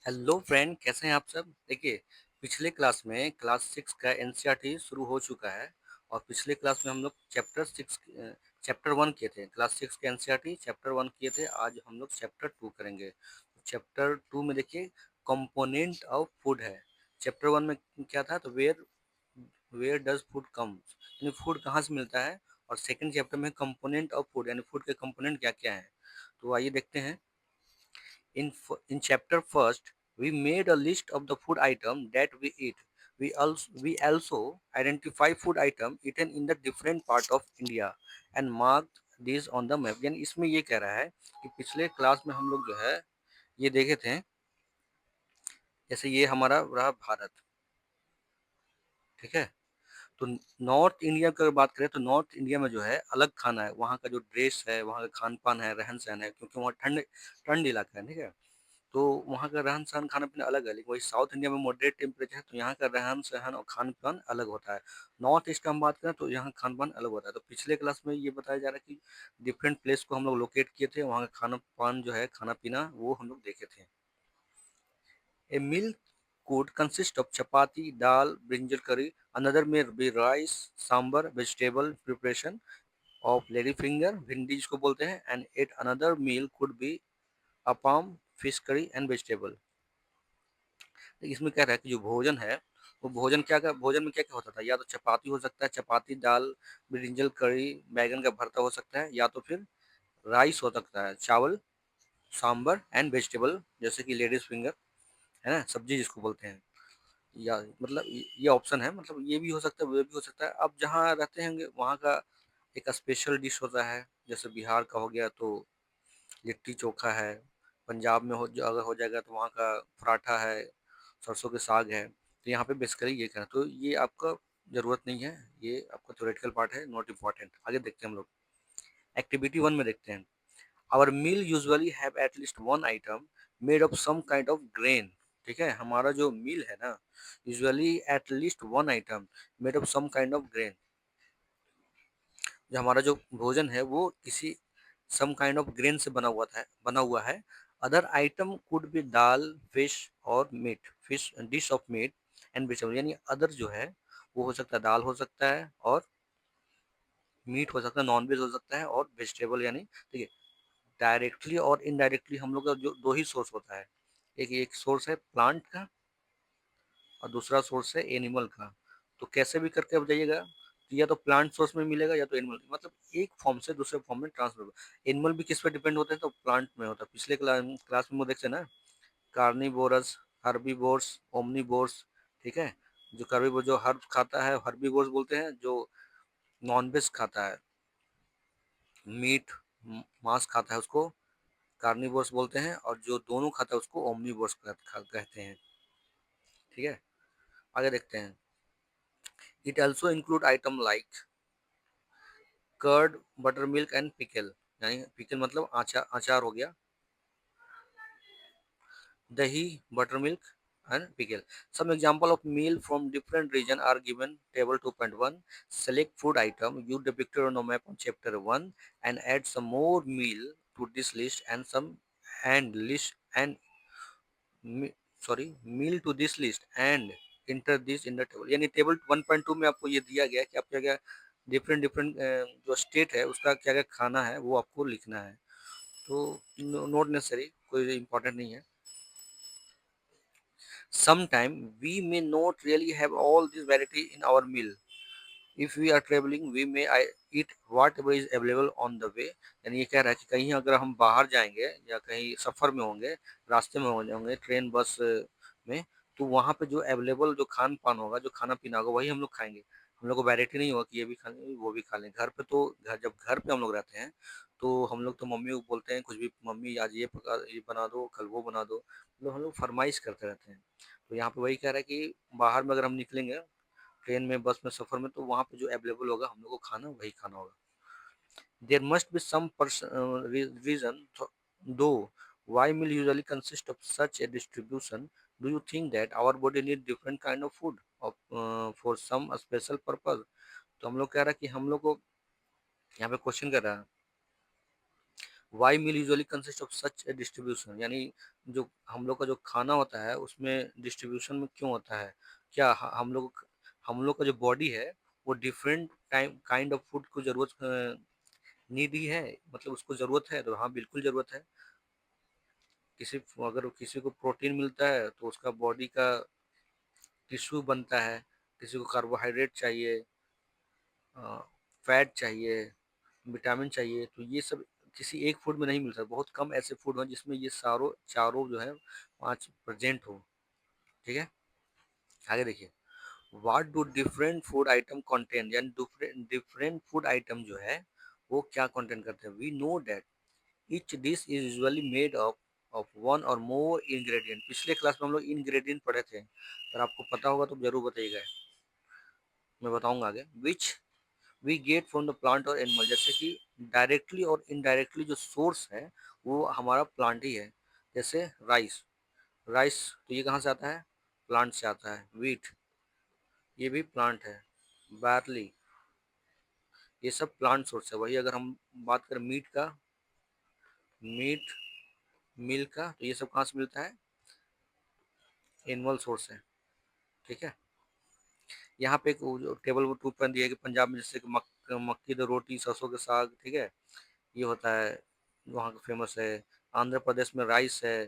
Hello friend, कैसे हैं आप सब। देखिए, पिछले क्लास में क्लास 6 का एनसीईआरटी शुरू हो चुका है। और पिछले क्लास में हम लोग चैप्टर 1 किए थे। क्लास 6 के एनसीईआरटी चैप्टर 1 किए थे। आज हम लोग चैप्टर 2 करेंगे। चैप्टर 2 में देखिए, कंपोनेंट ऑफ फूड है। चैप्टर 1 में क्या था, तो वेयर वेयर डज फूड कम, यानी फूड कहाँ से मिलता है। और सेकंड चैप्टर में कंपोनेंट ऑफ फूड, यानी फूड के कंपोनेंट क्या क्या है। तो आइए देखते हैं। In chapter first, we made a list of the food item that we eat. We also identify food item eaten in the different part of India and marked these on the map. यानी इसमें ये कह रहा है कि पिछले class में हम लोग जो है ये देखे थे। जैसे ये हमारा रहा भारत, ठीक है। तो नॉर्थ इंडिया की अगर बात करें तो नॉर्थ इंडिया में जो है अलग खाना है। वहाँ का जो ड्रेस है, वहाँ का खान पान है, रहन सहन है, क्योंकि वहाँ ठंड ठंड इलाका है, ठीक है। तो वहाँ का रहन-सहन, खाना-पीना अलग है, लेकिन वही साउथ इंडिया में मॉडरेट टेम्परेचर है, तो यहाँ का रहन-सहन और खान-पान अलग होता है। नॉर्थ ईस्ट का हम बात करें तो यहाँ खान-पान अलग होता है। तो पिछले क्लास में ये बताया जा रहा है कि डिफरेंट प्लेस को हम लोग लोकेट किए थे, वहाँ का खाना-पान जो है, खाना-पीना वो हम लोग देखे थे। A meal could consist of chapati, dal, brinjal curry. Another may be rice, sambar, vegetable preparation of lady finger, भिंडी जिसको बोलते हैं, and yet another meal could be appam, fish curry and vegetable. तो इसमें कह रहा है कि जो भोजन है वो भोजन में क्या क्या होता था। या तो चपाती हो सकता है, चपाती दाल ब्रिंजल करी बैगन का भरता हो सकता है, या तो फिर राइस हो सकता है, चावल, सांबर एंड वेजिटेबल जैसे कि लेडीज फिंगर, है ना, सब्जी जिसको बोलते हैं। या मतलब ये ऑप्शन है, मतलब ये भी हो सकता है, वो भी हो सकता है। अब जहाँ रहते होंगे वहाँ का एक स्पेशल डिश होता है। जैसे बिहार का हो गया तो लिट्टी चोखा है। पंजाब में हो जो अगर हो जाएगा तो वहाँ का पराठा है, सरसों के साग है। तो यहाँ पे बेसिकली ये कहना, तो ये आपका ज़रूरत नहीं है, ये आपका थ्योरेटिकल पार्ट है, नॉट इम्पॉर्टेंट। आगे देखते हैं हम लोग। एक्टिविटी 1 में देखते हैं। Our meal usually have at least one item made of some kind of grain. ठीक है, हमारा जो मील है ना, usually at least one item made of some kind of grain. जो हमारा जो भोजन है वो किसी सम काइंड ऑफ ग्रेन से बना हुआ है। Other item could be dal, fish और meat, fish dish of meat and vegetable. यानी अदर जो है वो हो सकता है दाल हो सकता है, और मीट हो सकता है, नॉन वेज हो सकता है, और वेजिटेबल यानी, ठीक है। डायरेक्टली और इनडायरेक्टली हम लोग का जो दो ही सोर्स होता है। एक एक सोर्स है प्लांट का और दूसरा सोर्स है एनिमल का। तो कैसे भी करके आप जाइएगा तो या तो प्लांट सोर्स में मिलेगा या तो एनिमल, मतलब एक फॉर्म से दूसरे फॉर्म में ट्रांसफर होगा। एनिमल भी किस पे डिपेंड होते हैं, तो प्लांट में होता है। पिछले क्लास में वो देखते हैं ना, कार्निवोरस, हर्बीवोर्स, ओमनीवोर्स, ठीक है। जो कार्निवोर जो हर्ब खाता है हर्बीवोर्स बोलते हैं, जो नॉन वेज खाता है, मीट मांस खाता है उसको कार्निवोर्स बोलते हैं, और जो दोनों खाता है उसको ओमनीवोर्स कहते हैं, ठीक है। आगे देखते हैं। It also include item like curd, butter milk and pickle. यानी पिकल मतलब अचार हो गया, दही, butter milk and pickle. Some example of meal from different region are given table 2.1. Select food item you depicted on the map on chapter 1 and add some more meal to this list and some and list and me- sorry meal to this list and enter this in the table। यानी table 1.2 में आपको ये दिया गया है कि आप क्या क्या डिफरेंट डिफरेंट जो स्टेट है उसका क्या क्या खाना है वो आपको लिखना है। तो नोट नेसेसरी, कोई इंपॉर्टेंट नहीं है। Sometime we may not really have all this variety in our meal. If we are traveling, we may eat whatever is available on the way। यानी ये कह रहा है कि कहीं अगर हम बाहर जाएंगे या कहीं सफ़र में होंगे, रास्ते में होंगे, ट्रेन बस में, तो वहाँ पे जो अवेलेबल जो खान पान होगा, जो खाना पीना होगा, वही हम लोग खाएंगे। हम लोग को वैरायटी नहीं होगा कि ये भी खा लें वो भी खा लें। घर पे तो जब घर पे हम लोग रहते हैं तो हम लोग तो मम्मी को बोलते हैं कुछ भी, मम्मी आज ये बना दो, कल वो बना दो, मतलब हम लोग फरमाइश करते रहते हैं। तो यहाँ पे वही कह रहा है कि बाहर में अगर हम निकलेंगे ट्रेन में, बस में, सफ़र में, तो वहाँ पे जो अवेलेबल होगा हम लोग को खाना वही खाना होगा। There must be some reason though why meal usually consist of such a distribution। do you think that our body need different kind of food of for some special purpose। तो हम लोग कह रहा है कि हम लोग को यहाँ पे क्वेश्चन कर रहा है why meal usually consist of such a distribution, यानी जो हम लोग का जो खाना होता है उसमें डिस्ट्रीब्यूशन में क्यों होता है? क्या हम लोग का जो बॉडी है वो different time kind of food को जरूरत नीड ही है, मतलब उसको जरूरत है, तो हाँ बिल्कुल जरूरत है। किसी अगर किसी को प्रोटीन मिलता है तो उसका बॉडी का टिश्यू बनता है, किसी को कार्बोहाइड्रेट चाहिए, फैट चाहिए, विटामिन चाहिए, तो ये सब किसी एक फूड में नहीं मिल सकता। बहुत कम ऐसे फूड हैं जिसमें ये सारों चारों जो है पांच प्रेजेंट हो। ठीक है, आगे देखिए। What do different food item contain, यानी डिफरेंट डिफरेंट फूड आइटम जो है वो क्या कंटेन करते हैं? We know that each dish is usually made up of one or more ingredient. पिछले क्लास में हम लोग इंग्रेडिएंट पढ़े थे, अगर आपको पता होगा तो जरूर बताइएगा, मैं बताऊंगा आगे। Which we get from the plant or animal, जैसे कि डायरेक्टली और इनडायरेक्टली जो सोर्स है वो हमारा प्लांट ही है। जैसे राइस, राइस तो ये कहाँ से आता है? प्लांट से आता है। वीट ये भी प्लांट है। बार्ली ये सब प्लांट सोर्स है। वही अगर हम बात करें मीट का, मीट मिल्क का, तो ये सब कहाँ से मिलता है? एनिमल सोर्स है। ठीक है, यहाँ पे एक टेबल टू पर दिया है कि पंजाब में जैसे कि मक्की द रोटी सरसों के साग, ठीक है, ये होता है, वहाँ का फेमस है। आंध्र प्रदेश में राइस है।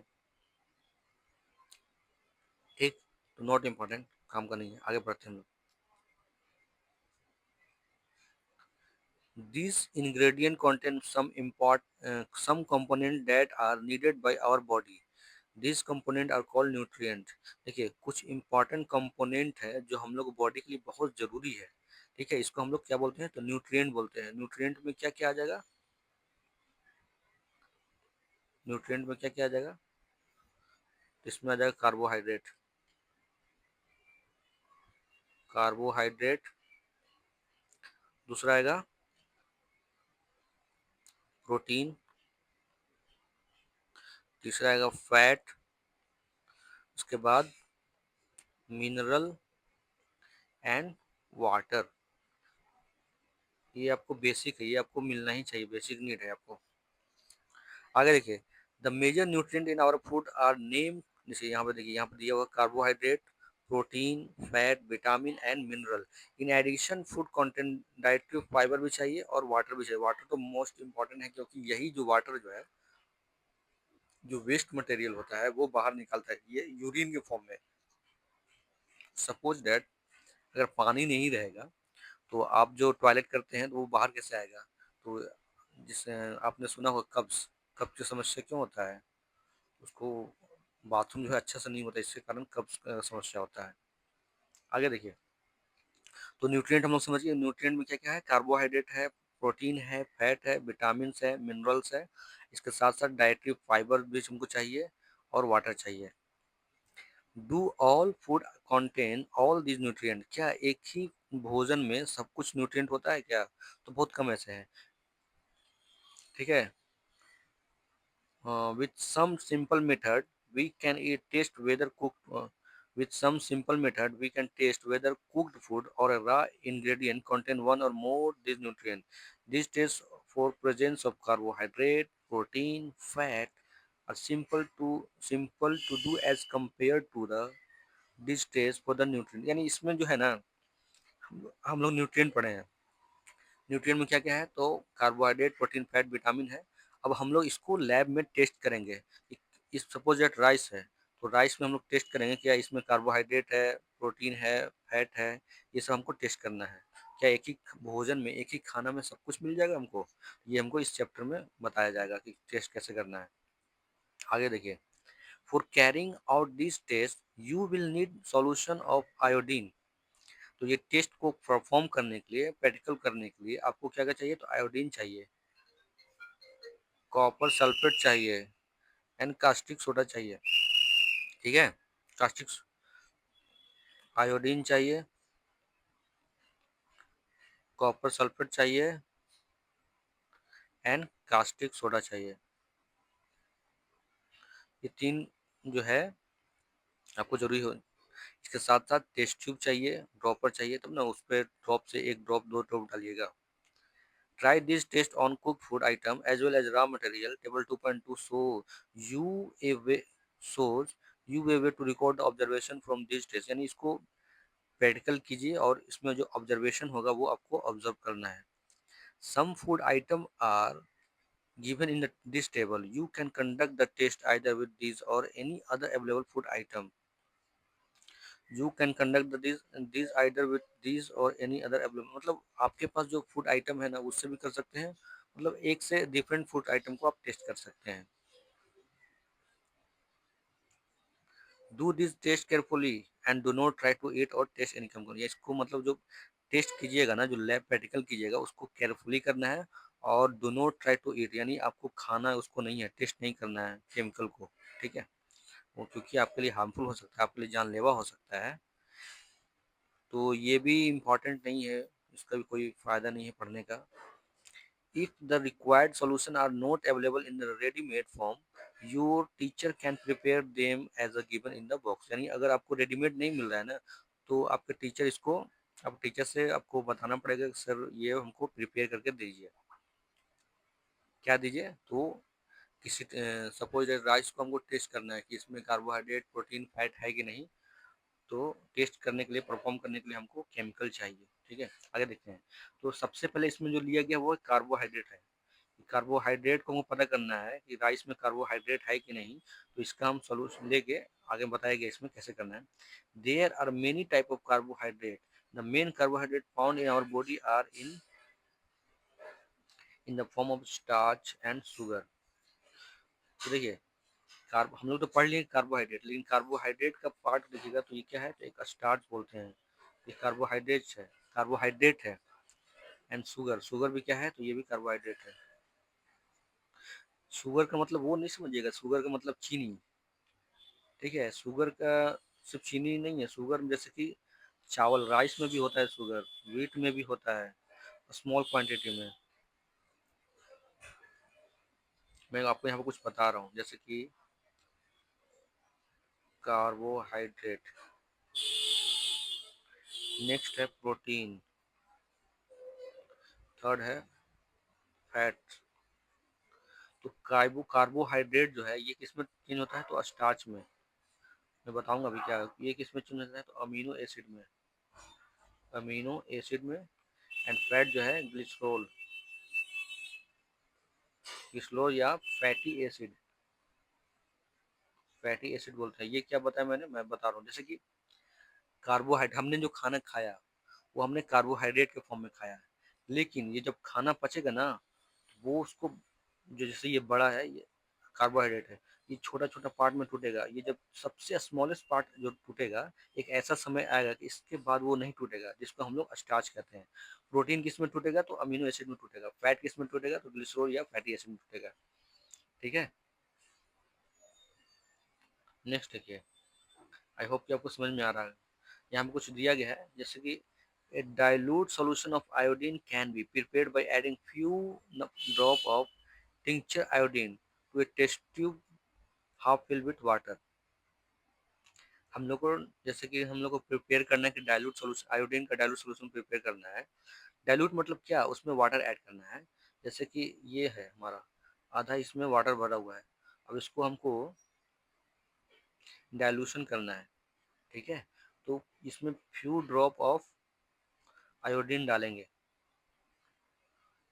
ठीक, तो नॉट इम्पोर्टेंट, काम का नहीं है, आगे बढ़ते हैं हम लोग। These ingredient contain some component that are needed by our body. These component are called nutrient। देखिए कुछ important component है जो हम लोग बॉडी के लिए बहुत जरूरी है। ठीक है, इसको हम लोग क्या बोलते हैं? तो न्यूट्रिएंट बोलते हैं। न्यूट्रिएंट में क्या क्या आ जाएगा? न्यूट्रिएंट में क्या क्या आ जाएगा? तो इसमें आ जाएगा कार्बोहाइड्रेट, कार्बोहाइड्रेट। दूसरा आएगा प्रोटीन। तीसरा आएगा फैट। उसके बाद मिनरल एंड वाटर। ये आपको बेसिक है, ये आपको मिलना ही चाहिए, बेसिक नीड है आपको। आगे देखिए। The major nutrient in our food are name, जैसे यहाँ पे देखिए, यहाँ पे दिया हुआ carbohydrate, protein, fat, vitamin and mineral. In addition food content dietary fibre भी चाहिए और वाटर भी चाहिए। वाटर तो मोस्ट इंपॉर्टेंट है, क्योंकि यही जो वाटर जो है, जो वेस्ट मटेरियल होता है वो बाहर निकालता है, ये यूरिन के फॉर्म में। सपोज दैट अगर पानी नहीं रहेगा तो आप जो टॉयलेट करते हैं तो वो बाहर कैसे आएगा? तो जिसे आपने सुना होगा कब्ज, कब्ज की समस्या क्यों होता है? उसको बाथरूम जो है अच्छा से नहीं होता, इसके कारण कब्ज का समस्या होता है। आगे देखिए। तो न्यूट्रिएंट हम लोग समझिए, न्यूट्रिएंट में क्या क्या है? कार्बोहाइड्रेट है, प्रोटीन है, फैट है, विटामिन है, मिनरल्स है। इसके साथ साथ डाइटरी फाइबर भी हमको चाहिए और वाटर चाहिए। Do all food contain all these nutrient, क्या एक ही भोजन में सब कुछ न्यूट्रिएंट होता है क्या? तो बहुत कम ऐसे हैं। ठीक है, with some simple method we can eat taste whether cooked with some simple method we can taste whether cooked food or a raw ingredient contain one or more these nutrients. These tests for presence of carbohydrate, protein, fat are simple to do as compared to the these tests for the nutrient। यानी इसमें जो है ना, हम लोग nutrient पढ़े हैं। Nutrient में क्या क्या है? तो कार्बोहाइड्रेट, प्रोटीन, फैट, विटामिन है। अब हम लोग इसको लैब में टेस्ट करेंगे। इस सपोज दैट राइस है, तो राइस में हम लोग टेस्ट करेंगे क्या इसमें कार्बोहाइड्रेट है, प्रोटीन है, फैट है। ये सब हमको टेस्ट करना है। क्या एक ही भोजन में, एक ही खाना में सब कुछ मिल जाएगा हमको? ये हमको इस चैप्टर में बताया जाएगा कि टेस्ट कैसे करना है। आगे देखिए। For carrying out this test you will need solution of iodine. तो ये टेस्ट को परफॉर्म करने के लिए, प्रैक्टिकल करने के लिए आपको क्या क्या चाहिए? तो आयोडीन चाहिए, कॉपर सल्फेट चाहिए एंड कास्टिक सोडा चाहिए। ठीक है, कास्टिक आयोडीन चाहिए, कॉपर सल्फेट चाहिए एंड कास्टिक सोडा चाहिए। ये तीन जो है आपको जरूरी हो। इसके साथ साथ टेस्ट ट्यूब चाहिए, ड्रॉपर चाहिए, तब ना उस पर ड्रॉप से एक ड्रॉप दो ड्रॉप डालिएगा। Try this test on cooked food item as well as raw material. Table 2.2 you a way shows you a way to record the observation from this test. यानी इसको प्रैक्टिकल कीजिए और इसमें जो ऑब्जर्वेशन होगा वो आपको ऑब्जर्व करना है. Some food item are given in this table. You can conduct the test either with these or any other available food item. You can conduct these either with these or any other available. मतलब आपके पास जो food item है ना उससे भी कर सकते हैं. मतलब एक से डिफरेंट फूड आइटम को आप टेस्ट कर सकते हैं. Do this test carefully and do not try to eat or taste any chemical. इसको मतलब जो टेस्ट कीजिएगा ना, जो लैब प्रैक्टिकल कीजिएगा उसको केयरफुली करना है. और do not try to eat यानी आपको खाना उसको नहीं है, टेस्ट नहीं करना है केमिकल को. ठीक है, वो क्योंकि आपके लिए हार्मफुल हो सकता है, आपके लिए जानलेवा हो सकता है. तो ये भी इम्पोर्टेंट नहीं है, इसका भी कोई फ़ायदा नहीं है पढ़ने का. If the required solution are not available in the ready-made form, your teacher can prepare them as a given in the box. यानी अगर आपको रेडीमेड नहीं मिल रहा है ना, तो आपके टीचर इसको, आप टीचर से आपको बताना पड़ेगा कि सर ये हमको प्रिपेयर करके दीजिए. क्या दीजिए? तो किसी सपोज राइस को हमको टेस्ट करना है कि इसमें कार्बोहाइड्रेट, प्रोटीन, फैट है कि नहीं. तो टेस्ट करने के लिए, परफॉर्म करने के लिए हमको केमिकल चाहिए. ठीक है, आगे देखते हैं. तो सबसे पहले इसमें जो लिया गया वो कार्बोहाइड्रेट है. कार्बोहाइड्रेट को हमको पता करना है कि राइस में कार्बोहाइड्रेट है कि नहीं. तो इसका हम सोल्यूशन लेके आगे बताया गया इसमें कैसे करना है. There are many type of carbohydrate. The main carbohydrate found in our body are in the form of starch and sugar. तो देखिए, कार्ब हम लोग तो पढ़ लिए कार्बोहाइड्रेट, लेकिन कार्बोहाइड्रेट का पार्ट देखिएगा तो ये क्या है, तो एक स्टार्च बोलते हैं. ये कार्बोहाइड्रेट है, कार्बोहाइड्रेट है. एंड शुगर, शुगर भी क्या है, तो ये भी कार्बोहाइड्रेट है. शुगर का मतलब वो नहीं समझिएगा, शुगर का मतलब चीनी. ठीक है, शुगर का सिर्फ चीनी नहीं है. शुगर में जैसे कि चावल, राइस में भी होता है शुगर, व्हीट में भी होता है, स्मॉल क्वांटिटी में. मैं आपको यहाँ पर कुछ बता रहा हूँ, जैसे कि कार्बोहाइड्रेट, नेक्स्ट है प्रोटीन, थर्ड है फैट. तो कार्बोहाइड्रेट जो है ये किस में चेंज होता है, तो स्टार्च में. मैं बताऊंगा अभी क्या है. ये किस में चेंज होता है, तो अमीनो एसिड में, अमीनो एसिड में. एंड फैट जो है ग्लिसरॉल, ग्लिसरॉल या फैटी एसिड, फैटी एसिड बोलते हैं. ये क्या बताया मैंने, मैं बता रहा हूँ. जैसे कि कार्बोहाइड्रेट, हमने जो खाना खाया वो हमने कार्बोहाइड्रेट के फॉर्म में खाया है. लेकिन ये जब खाना पचेगा ना, वो उसको, जो जैसे ये बड़ा है, ये कार्बोहाइड्रेट है, ये छोटा छोटा पार्ट में टूटेगा. ये जब सबसे स्मॉलेस्ट पार्ट जो टूटेगा, एक ऐसा समय आएगा कि इसके बाद वो नहीं टूटेगा, जिसको हम लोग स्टार्च कहते हैं. प्रोटीन किस में टूटेगा, तो अमीनो एसिड में टूटेगा. फैट किस में टूटेगा, तो ग्लिसरॉल या फैटी एसिड में टूटेगा. ठीक है, नेक्स्ट देखिए. आई होप कि आपको समझ में आ रहा है. यहाँ पे कुछ दिया गया है, जैसे कि a dilute solution of iodine can be prepared by adding few drop of tincture iodine to a test tube half filled with water. हम लोग को, जैसे कि हम लोग को प्रिपेयर करना है कि डाइल्यूट सोल्यूशन, आयोडीन का डाइल्यूट सोल्यूशन प्रिपेयर करना है. डाइल्यूट मतलब क्या, उसमें वाटर ऐड करना है. जैसे कि ये है हमारा, आधा इसमें वाटर भरा हुआ है. अब इसको हमको डाइल्यूशन करना है. ठीक है, तो इसमें फ्यू ड्रॉप ऑफ आयोडीन डालेंगे,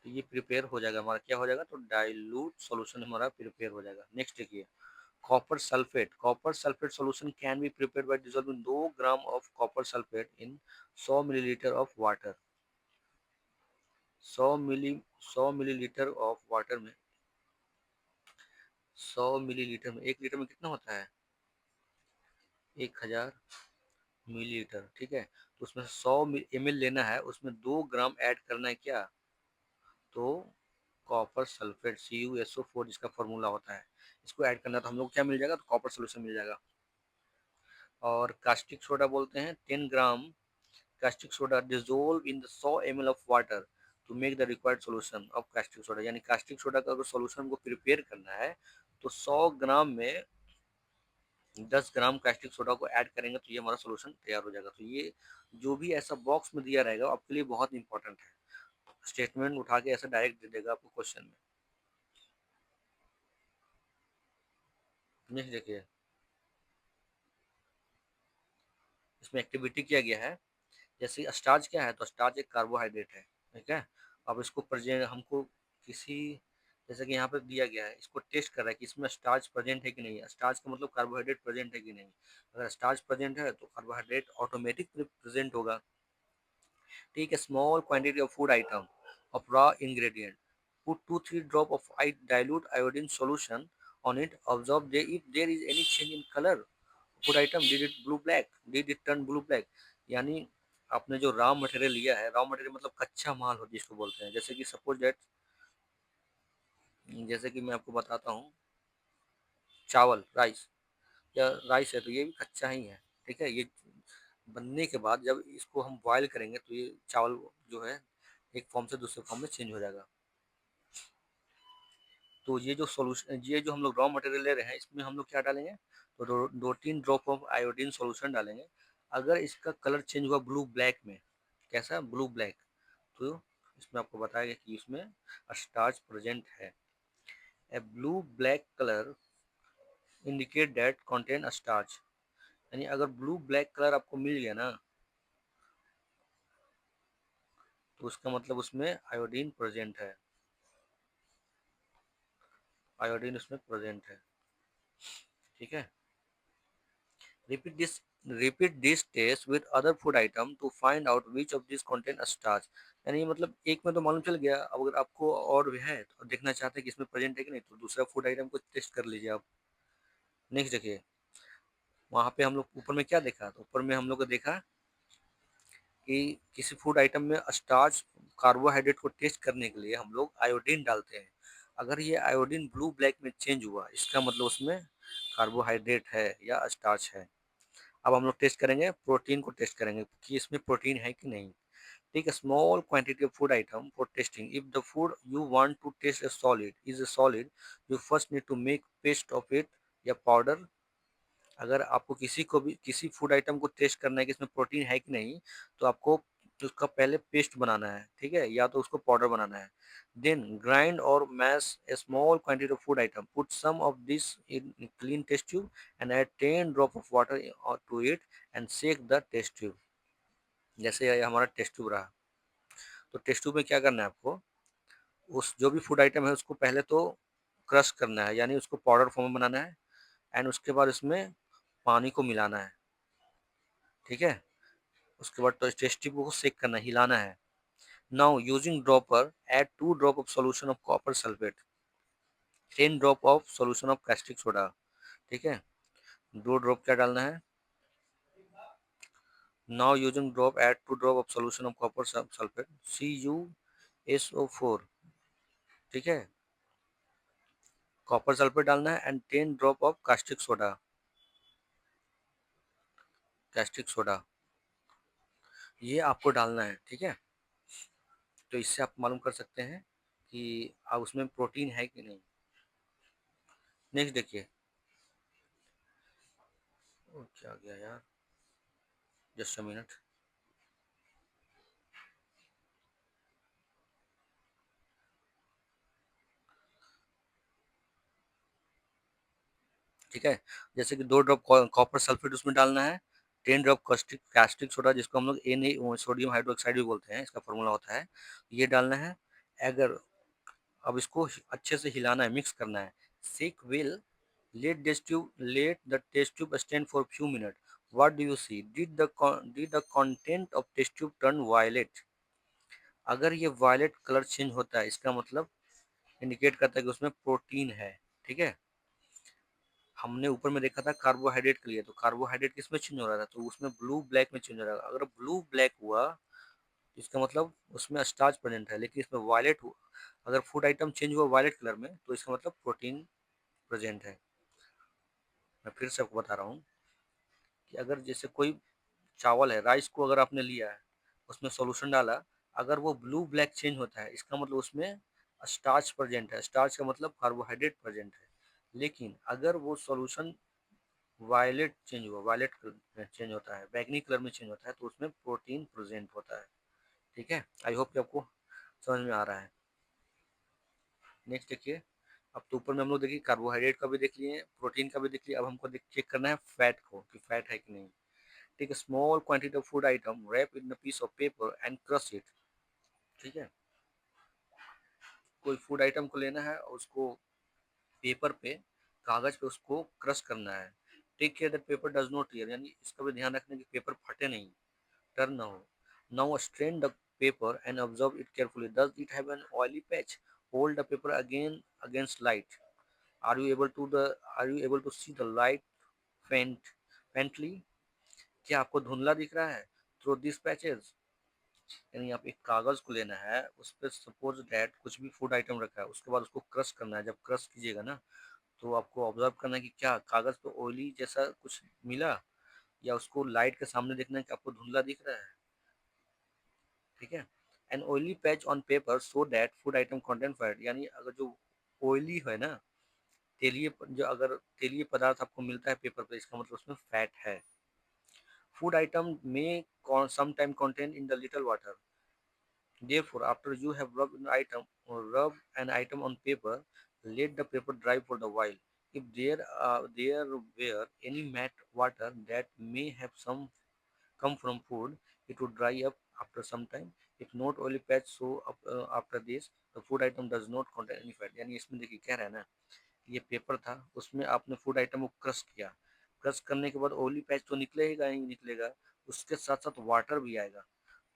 तो ये प्रिपेयर हो जाएगा हमारा. क्या हो जाएगा, तो डाइल्यूट सॉल्यूशन हमारा प्रिपेयर हो जाएगा. नेक्स्ट देखिए, copper sulphate. Copper sulphate solution can be prepared by dissolving 2 gram of copper sulphate in 100 millilitre of water. 100 milli 100 millilitre of water में, 100 मिलीलीटर में, 1 लीटर में कितना होता है, 1000 मिलीलीटर. ठीक है, तो उसमें 100 ml लेना है, उसमें 2 ग्राम ऐड करना है. क्या, तो कॉपर सल्फेट CuSO4 जिसका फॉर्मूला होता है, इसको ऐड करना है. तो हम लोग क्या मिल जाएगा, तो कॉपर सोल्यूशन मिल जाएगा. और कास्टिक सोडा बोलते हैं, 10 gram caustic soda dissolve in the 100 ml of water to make the required solution of caustic soda. यानी कास्टिक सोडा का अगर सोल्यूशन को प्रिपेयर करना है, तो 100 ग्राम में 10 ग्राम कास्टिक सोडा को ऐड करेंगे, तो ये हमारा सोल्यूशन तैयार हो जाएगा. तो ये जो भी ऐसा बॉक्स में दिया रहेगा आपके लिए बहुत इंपॉर्टेंट है. स्टेटमेंट उठा के ऐसे डायरेक्ट दे देगा आपको क्वेश्चन में। नेक्स्ट देखिए, इसमें एक्टिविटी किया गया है। जैसे स्टार्च क्या है, तो स्टार्च एक कार्बोहाइड्रेट है, ठीक है। अब इसको प्रेजेंट हमको किसी, जैसे कि यहाँ पे दिया गया है, इसको टेस्ट कर रहा है कि इसमें स्टार्च प्रेजेंट है कि नहीं। स्टार्च का मतलब कार्बोहाइड्रेट प्रेजेंट है कि नहीं। अगर स्टार्च प्रेजेंट है तो कार्बोहाइड्रेट ऑटोमेटिक प्रेजेंट होगा। Take a small quantity of food item of raw ingredient. Put 2-3 drop of dilute iodine solution on it. Observe if there is any change in color. Food item, did it blue black? Did it turn blue black? यानी आपने जो raw material लिया है, raw material मतलब कच्चा माल हो जिसको बोलते हैं। जैसे कि सपोज दैट, जैसे कि मैं आपको बताता हूँ, चावल राइस, या राइस है तो ये भी कच्चा ही है, ठीक है। ये बनने के बाद जब इसको हम बॉयल करेंगे तो ये चावल जो है एक फॉर्म से दूसरे फॉर्म में चेंज हो जाएगा। तो ये जो सॉल्यूशन, ये जो हम लोग रॉ मटेरियल ले रहे हैं, इसमें हम लोग क्या डालेंगे, तो दो तीन ड्रॉप ऑफ आयोडीन सॉल्यूशन डालेंगे। अगर इसका कलर चेंज हुआ ब्लू ब्लैक में, कैसा ब्लू ब्लैक, तो इसमें आपको बताया कि इसमें स्टार्च प्रेजेंट है। A blue black colour indicate that contain starch. यानी अगर ब्लू ब्लैक कलर आपको मिल गया ना, तो उसका मतलब उसमें आयोडीन प्रेजेंट है, आयोडीन उसमें प्रेजेंट है, ठीक है। Repeat this repeat this test with other food item to find out which of this contain starch. यानी मतलब एक में तो मालूम चल गया, अब अगर आपको और भी है तो देखना चाहते हैं कि इसमें प्रेजेंट है कि नहीं, तो दूसरा फूड आइटम को टेस्ट कर लीजिए आप। नेक्स्ट देखिए, वहाँ पे हम लोग ऊपर में क्या देखा, तो ऊपर में हम लोग को देखा कि किसी फूड आइटम में स्टार्च कार्बोहाइड्रेट को टेस्ट करने के लिए हम लोग आयोडीन डालते हैं। अगर ये आयोडीन ब्लू ब्लैक में चेंज हुआ, इसका मतलब उसमें कार्बोहाइड्रेट है या स्टार्च है। अब हम लोग टेस्ट करेंगे, प्रोटीन को टेस्ट करेंगे कि इसमें प्रोटीन है कि नहीं। Take a small quantity of food item for testing. If the food you want to test is a solid, you first need to make paste of it या powder. अगर आपको किसी को भी किसी फूड आइटम को टेस्ट करना है कि इसमें प्रोटीन है कि नहीं, तो आपको उसका पहले पेस्ट बनाना है, ठीक है, या तो उसको पाउडर बनाना है। Then grind or mash a small quantity of food item, put some of this in clean test tube and add 10 drop of water to it and shake the test tube. जैसे ये हमारा test tube रहा, तो test tube में क्या करना है आपको, उस जो भी फूड आइटम है उसको पहले तो क्रश करना है, यानी उसको पाउडर फॉर्म में बनाना है। एंड उसके बाद उसमें पानी को मिलाना है, ठीक है। उसके बाद तो टेस्ट ट्यूब को सेक करना है, हिलाना है। Now using dropper add 2 drop of solution of copper sulphate, 10 drop of solution of caustic soda, ठीक है। 2 ड्रॉप क्या डालना है, now using drop add 2 drop of solution of copper sulphate CuSO4, ठीक है। कॉपर सल्फेट डालना है and 10 drop of caustic soda, caustic soda, ये आपको डालना है, ठीक है। तो इससे आप मालूम कर सकते हैं कि अब उसमें प्रोटीन है कि नहीं। नेक्स्ट देखिए, क्या गया यार, जस्ट अ मिनट। ठीक है, जैसे कि 2 ड्रॉप कॉपर सल्फेट उसमें डालना है, 10 ड्रॉप कास्टिक कास्टिक सोडा जिसको हम लोग Na सोडियम हाइड्रोक्साइड भी बोलते हैं, इसका फॉर्मूला होता है, ये डालना है। अगर अब इसको अच्छे से हिलाना है, मिक्स करना है। सेक well, let the test tube stand for few minutes. What do you see? Did the content of test tube turn violet? अगर ये वायलेट कलर चेंज होता है, इसका मतलब इंडिकेट करता है कि उसमें प्रोटीन है, ठीक है। हमने ऊपर में देखा था कार्बोहाइड्रेट के लिए, तो कार्बोहाइड्रेट किस में चेंज हो रहा था, तो उसमें ब्लू ब्लैक में चेंज हो रहा था। अगर ब्लू ब्लैक हुआ तो इसका मतलब उसमें स्टार्च प्रेजेंट है, लेकिन इसमें वायलेट हुआ, अगर फूड आइटम चेंज हुआ वायलेट कलर में, तो इसका मतलब प्रोटीन प्रेजेंट है। मैं फिर से आपको बता रहा हूँ कि अगर जैसे कोई चावल है, राइस को अगर आपने लिया है, उसमें सॉल्यूशन डाला, अगर वो ब्लू ब्लैक चेंज होता है, इसका मतलब उसमें स्टार्च प्रेजेंट है। स्टार्च का मतलब कार्बोहाइड्रेट प्रेजेंट है। लेकिन अगर वो सॉल्यूशन वायलेट चेंज हुआ, वायलेट कलर चेंज होता है, बैगनी कलर में चेंज होता है, तो उसमें प्रोटीन प्रेजेंट होता है, ठीक है। आई होप कि आपको समझ में आ रहा है? नेक्स्ट देखिए, अब तो ऊपर में हम लोग देखिए कार्बोहाइड्रेट का भी देख लिए, प्रोटीन का भी देख लिया, अब हमको चेक करना है फैट को कि फैट है कि नहीं। ठीक है, small quantity of food item wrap in piece of paper and crush it. ठीक है, कोई फूड आइटम को लेना है और उसको पेपर पे, कागज पे उसको क्रश करना है। Take care that paper does not tear, यानी इसका भी ध्यान रखना कि पेपर फटे नहीं, टर्न ना हो। Now strain the paper and observe it carefully, does it have an oily patch, hold the paper again against light, are you able to the are you able to see the light faintly, क्या आपको धुंधला दिख रहा है through this patches. यानी आप एक कागज को लेना है, उस पर सपोज दैट कुछ भी फूड आइटम रखा है, उसके बाद उसको क्रश करना है। जब क्रश कीजिएगा ना, तो आपको ऑब्जर्व करना है कि क्या कागज पे ऑयली जैसा कुछ मिला, या उसको लाइट के सामने देखना है कि आपको धुंधला दिख रहा है। ठीक है, an oily patch on paper so that food item content fat, यानी अगर जो ऑयली है ना, तेलीय, जो अगर तेलीय पदार्थ आपको मिलता है पेपर पे, इसका मतलब उसमें फैट है। फूड आइटम में sometime contain in the little water. Therefore, after you have rubbed an item on paper, let the paper dry for the while. If there were any matte water that may have some come from food, it would dry up after some time. If not oily patch, so after this, the food item does not contain any fat. यानी इसमें देखिए क्या रहा है ना, ये paper था, उसमें आपने फूड आइटम को क्रश किया, क्रश करने के बाद ऑयली पैच तो निकलेगा ही निकलेगा, उसके साथ साथ वाटर भी आएगा।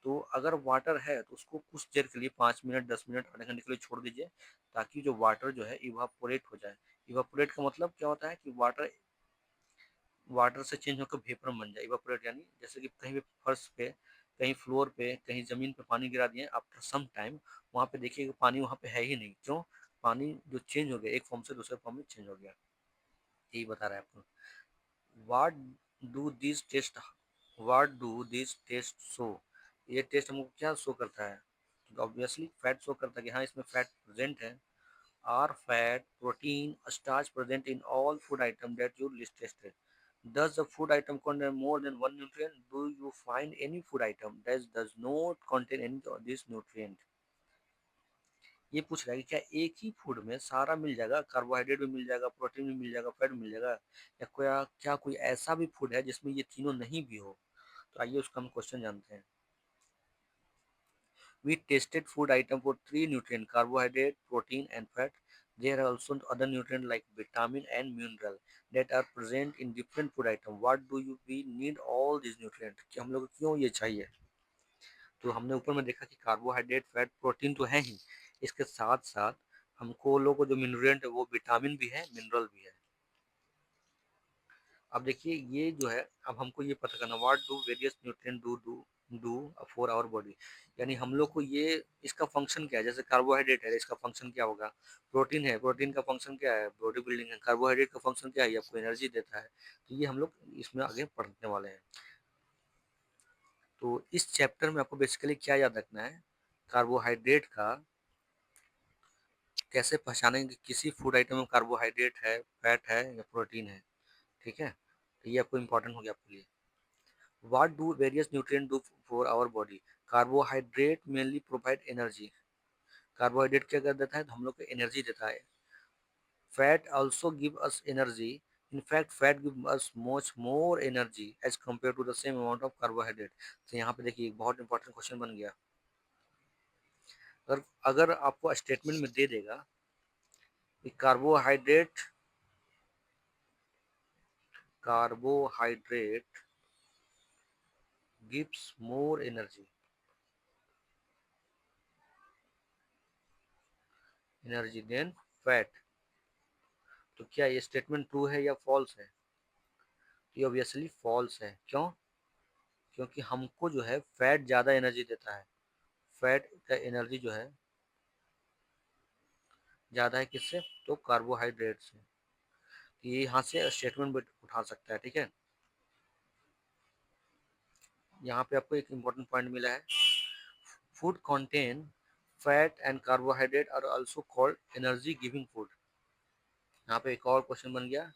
तो अगर वाटर है तो उसको कुछ देर के लिए 5 मिनट 10 मिनट आधे घंटे के लिए छोड़ दीजिए, ताकि जो वाटर जो है इवापोरेट हो जाए। इवापोरेट का मतलब क्या होता है कि वाटर वाटर से चेंज होकर वेपर बन जाए। इवापोरेट यानी जैसे कि कहीं भी फर्श पे, कहीं फ्लोर पे, कहीं जमीन पे पानी गिरा दिए, आफ्टर सम टाइम वहाँ पे देखिए पानी वहाँ पे है ही नहीं, क्यों? पानी जो चेंज हो गया, एक फॉर्म से दूसरे फॉर्म में चेंज हो गया। यही बता रहा है आपको। What do this test what do this test show, ये टेस्ट हमको क्या शो करता है? तो ऑब्वियसली फैट शो करता है कि हाँ इसमें फैट प्रेजेंट है। Are fat protein starch present in all food item that you list tested, does the food item contain more than one nutrient, do you find any food item that does not contain any of this nutrient। ये पूछ रहा है कि क्या एक ही food में सारा मिल जाएगा, कार्बोहाइड्रेट भी मिल जाएगा, प्रोटीन भी मिल जाएगा, फैट भी मिल जाएगा, या क्या कोई ऐसा भी फूड है जिसमें ये तीनों नहीं भी हो। तो आइए उसका हम क्वेश्चन जानते हैं। We tested food item for three nutrients: carbohydrate, protein, and fat. There are also other nutrients like vitamin and mineral that are present in different food item. What do you we need all these nutrients? कि हम लोग को क्यों ये चाहिए? तो हमने ऊपर में देखा कि कार्बोहाइड्रेट, फैट, प्रोटीन तो है ही, इसके साथ साथ हमको लोग को जो मिनरेंट है वो विटामिन भी है, मिनरल भी है। अब देखिए ये जो है, अब हमको ये पता करना, what do various nutrient do for our body, यानी हम लोग को ये इसका फंक्शन क्या है। जैसे कार्बोहाइड्रेट है, इसका फंक्शन क्या होगा? प्रोटीन है, प्रोटीन का फंक्शन क्या है? बॉडी बिल्डिंग है। कार्बोहाइड्रेट का फंक्शन क्या है? ये आपको एनर्जी देता है। तो ये हम लोग इसमें आगे पढ़ने वाले हैं। तो इस चैप्टर में आपको बेसिकली क्या याद रखना है, कार्बोहाइड्रेट का कैसे पहचानेंगे कि किसी फूड आइटम में कार्बोहाइड्रेट है, फैट है या प्रोटीन है। ठीक है, तो ये आपको इम्पोर्टेंट हो गया आपके लिए। What do various nutrients do for our body? Carbohydrate mainly provide energy. Carbohydrate क्या कर देता है? तो हम लोग को एनर्जी देता है। Fat also give us energy. In fact, fat give us much more energy as compared to the same amount of carbohydrate. तो यहाँ पे देखिए एक बहुत इंपॉर्टेंट क्वेश्चन बन गया। अगर अगर आपको स्टेटमेंट में दे देगा कि carbohydrate gives more energy than fat, तो क्या ये स्टेटमेंट ट्रू है या फॉल्स है? ये ऑब्वियसली फॉल्स है। क्यों? क्योंकि हमको जो है फैट ज़्यादा एनर्जी देता है। फैट का एनर्जी जो है ज़्यादा है किससे? तो कार्बोहाइड्रेट से। तो ये यहाँ से स्टेटमेंट उठा सकता है। ठीक है, यहाँ पे आपको एक इम्पोर्टेंट पॉइंट मिला है, food contain fat and carbohydrate are also called energy giving food. यहाँ पे एक और क्वेश्चन बन गया,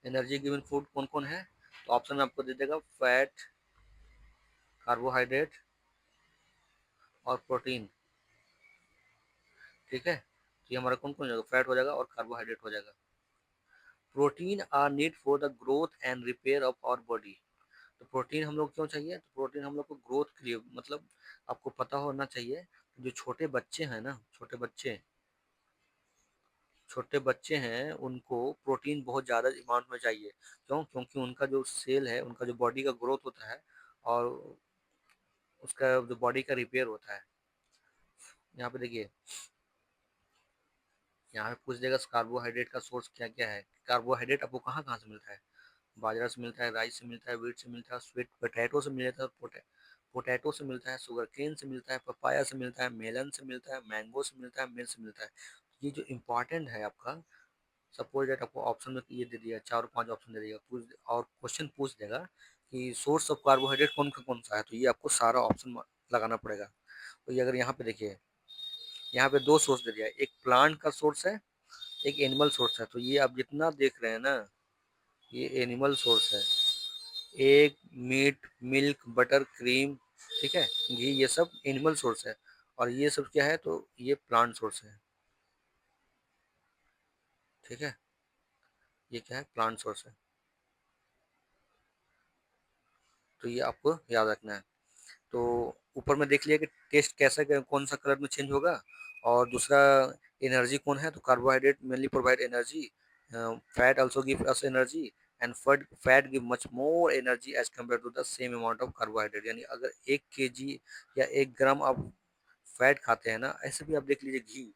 एनर्जी गिविंग फूड कौन कौन है? तो ऑप्शन में आपको दे देगा फैट, कार्बोहाइड्रेट और प्रोटीन। ठीक है, तो ये हमारा कौन कौन हो जाएगा, फैट हो जाएगा और कार्बोहाइड्रेट हो जाएगा। Protein are need for the growth and repair of our body. तो प्रोटीन हम लोग क्यों चाहिए, तो प्रोटीन हम लोग को ग्रोथ के लिए, मतलब आपको पता होना चाहिए, जो छोटे बच्चे हैं ना, छोटे बच्चे हैं उनको प्रोटीन बहुत ज़्यादा अमाउंट में चाहिए। क्यों, क्योंकि उनका जो सेल है, उनका जो बॉडी का ग्रोथ होता है और उसका जो बॉडी का रिपेयर होता है। यहाँ पे देखिए, यहाँ पे पूछ देगा कार्बोहाइड्रेट का सोर्स क्या क्या है। कार्बोहाइड्रेट आपको कहाँ कहाँ से मिलता है, बाजरा से मिलता है, राइस से मिलता है, व्हीट से मिलता है, स्वीट पोटैटो से मिलता है, पोटैटो से मिलता है, शुगर केन से मिलता है, पपाया से मिलता है, मेलन से मिलता है, मैंगो से मिलता है, मिर्च से मिलता है। ये जो इम्पोर्टेंट है आपका, सपोज दैट आपको ऑप्शन में ये दे दिया, 4 5 ऑप्शन दे दिया, पूछ और क्वेश्चन पूछ देगा कि सोर्स ऑफ कार्बोहाइड्रेट कौन सा है, तो ये आपको सारा ऑप्शन लगाना पड़ेगा। तो ये अगर यहाँ पे देखिए, यहाँ पे 2 सोर्स दे दिया है, एक प्लांट का सोर्स है, एक एनिमल सोर्स है। तो ये आप जितना देख रहे हैं ना, ये एनिमल सोर्स है, egg, meat, milk, butter, cream, ठीक है, घी, ये सब एनिमल सोर्स है। और ये सब क्या है, तो ये प्लांट सोर्स है, ठीक है, ये क्या है, प्लांट सोर्स है। तो ये आपको याद रखना है। तो ऊपर में देख लिया कि टेस्ट कैसा, कौन सा कलर में चेंज होगा। और दूसरा, एनर्जी कौन है, तो carbohydrate mainly provide energy, fat also give us energy, and fat give much more energy as compare to the same amount of carbohydrate. यानी अगर 1 kg या 1 ग्राम आप फैट खाते हैं ना, ऐसे भी आप देख लीजिए, घी,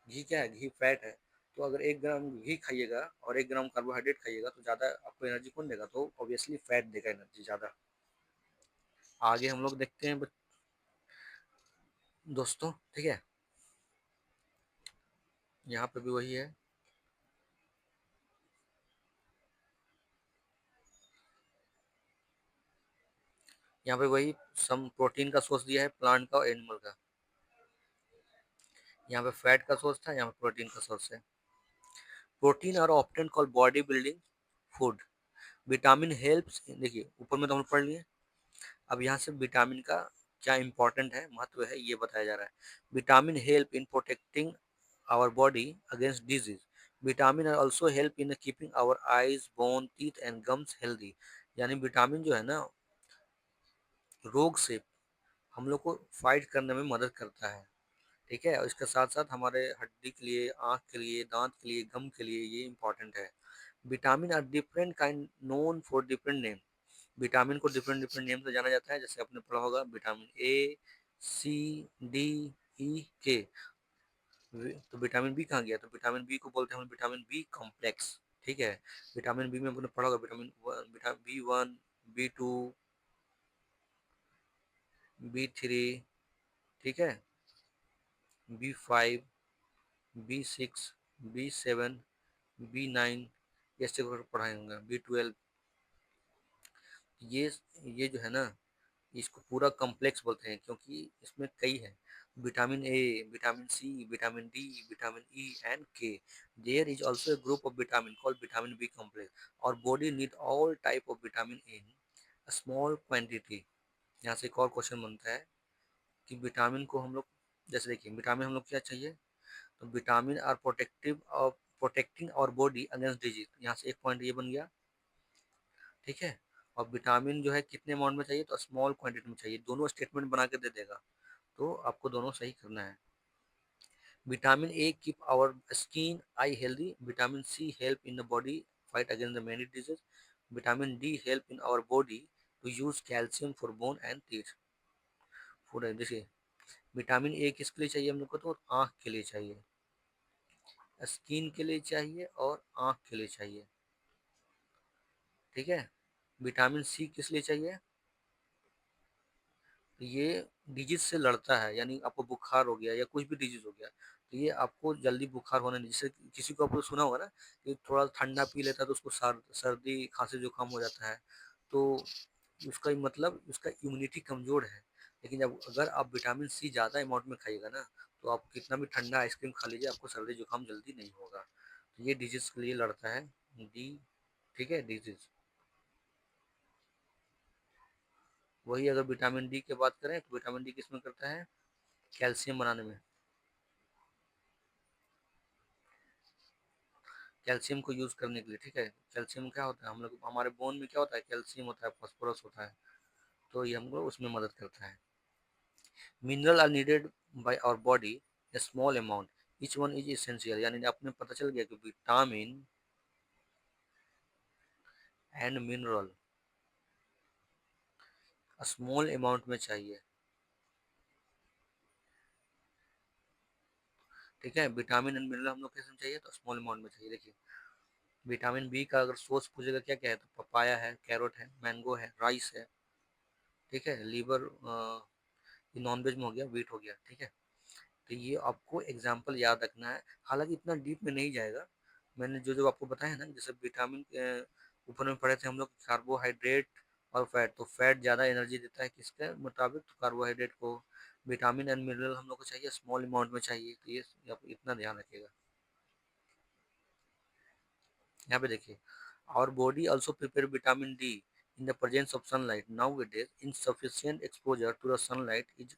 घी क्या है, घी फैट है। तो अगर 1 ग्राम घी खाइएगा और 1 ग्राम कार्बोहाइड्रेट खाइएगा, तो ज़्यादा आपको एनर्जी कौन देगा, तो ऑब्वियसली फैट देगा एनर्जी ज़्यादा। आगे हम लोग देखते हैं दोस्तों, ठीक है, यहाँ पे भी वही है। यहाँ पे वही सम प्रोटीन का सोर्स दिया है, प्लांट का और एनिमल का। यहाँ पे फैट का सोर्स था, यहाँ पे प्रोटीन का सोर्स है। Protein are often call body building food. Vitamin helps, देखिए ऊपर में तो हम पढ़ लिए। अब यहाँ से विटामिन का क्या इंपॉर्टेंट है, महत्व है, ये बताया जा रहा है। Vitamin help in protecting our body against disease. Vitamin also help in keeping our eyes, bone, teeth and gums healthy. यानी विटामिन जो है ना, रोग से हम लोग को फाइट करने में मदद करता है, ठीक है। और इसके साथ साथ हमारे हड्डी के लिए, आँख के लिए, दांत के लिए, गम के लिए ये इंपॉर्टेंट है। Vitamin are different kind known for different name. Vitamin को डिफरेंट डिफरेंट नेम से जाना जाता है, जैसे आपने पढ़ा होगा विटामिन ए, सी, डी, ई, के। तो विटामिन बी कहाँ गया, तो विटामिन बी को बोलते हैं हम विटामिन बी कॉम्प्लेक्स, ठीक है। विटामिन बी में आपने पढ़ा होगा विटामिन बी 1, बी 2, बी 3, ठीक है, बी 5, बी 6, बी 7, बी 9, ऐसे पढ़ाए होंगे, बी 12। ये ये जो है ना, इसको पूरा कॉम्प्लेक्स बोलते हैं, क्योंकि इसमें कई है, vitamin A, vitamin C, vitamin D, vitamin E and K. There is also a group of vitamin called vitamin B complex. और body need all type of vitamin in small quantity. यहाँ से एक और क्वेश्चन बनता है कि vitamin को हम लोग, जैसे देखिए विटामिन हम लोग क्या चाहिए, तो विटामिन आर प्रोटेक्टिव और प्रोटेक्टिंग और बॉडी अगेंस्ट डिजीज। यहाँ से एक पॉइंट ये बन गया, ठीक है। और विटामिन जो है कितने अमाउंट में चाहिए, तो स्मॉल क्वांटिटी में चाहिए। दोनों स्टेटमेंट बना के दे देगा, तो आपको दोनों सही करना है। Vitamin A keep our skin eye healthy. Vitamin C help in the body fight against the many disease. Vitamin D help in our body to use calcium for bone and teeth. Food है, देखिए vitamin A किसके लिए चाहिए हम लोग को, तो आँख के लिए चाहिए, स्किन के लिए चाहिए और आँख के लिए चाहिए, ठीक है। विटामिन सी किस लिए चाहिए, तो ये डिजीज से लड़ता है, यानी आपको बुखार हो गया या कुछ भी डिजीज हो गया, तो ये आपको जल्दी बुखार होने नहीं, जैसे किसी को आपने सुना होगा ना कि थोड़ा ठंडा पी लेता है तो उसको सर्दी खांसी जुकाम हो जाता है। तो उसका ही मतलब उसका इम्यूनिटी कमजोर है। लेकिन जब अगर आप विटामिन सी ज़्यादा अमाउंट में खाइएगा ना, तो आप कितना भी ठंडा आइसक्रीम खा लीजिए, आपको सर्दी जुकाम जल्दी नहीं होगा। तो ये डिजीज के लिए लड़ता है, डी, ठीक है, डिजीज। वही अगर विटामिन डी की बात करें, तो विटामिन डी किसमें करता है, कैल्शियम बनाने में। कैल्शियम को यूज़ करने के लिए, ठीक है। कैल्शियम क्या होता है, हम लोग हमारे बोन में क्या होता है, कैल्शियम होता है, फास्फोरस होता है, तो ये हमको उसमें मदद करता है। Mineral are needed by our body a small amount, each one is essential, यानी आपने पता चल गया कि vitamin and mineral small amount में चाहिए, ठीक है। विटामिन एंड मिनरल हम लोग कैसे में चाहिए, तो स्मॉल अमाउंट में चाहिए। देखिए विटामिन बी का अगर सोर्स पूछेगा क्या क्या है, तो पपाया है, कैरोट है, मैंगो है, राइस है, ठीक है। लीवर ये नॉन वेज में हो गया, वीट हो गया, ठीक है। तो ये आपको एग्जाम्पल याद रखना है, हालांकि इतना डीप में नहीं जाएगा। मैंने जो जो आपको बताया ना, जैसे विटामिन ऊपर में पढ़े थे हम लोग, कार्बोहाइड्रेट और फैट, तो फैट ज़्यादा एनर्जी देता है किसके मुताबिक, तो कार्बोहाइड्रेट को। विटामिन एंड मिनरल हम लोग को चाहिए स्मॉल अमाउंट में चाहिए, तो ये आप इतना ध्यान रखिएगा। यहाँ पे देखिए, our body also prepare vitamin D in the presence of sunlight. Nowadays, insufficient exposure to the sunlight is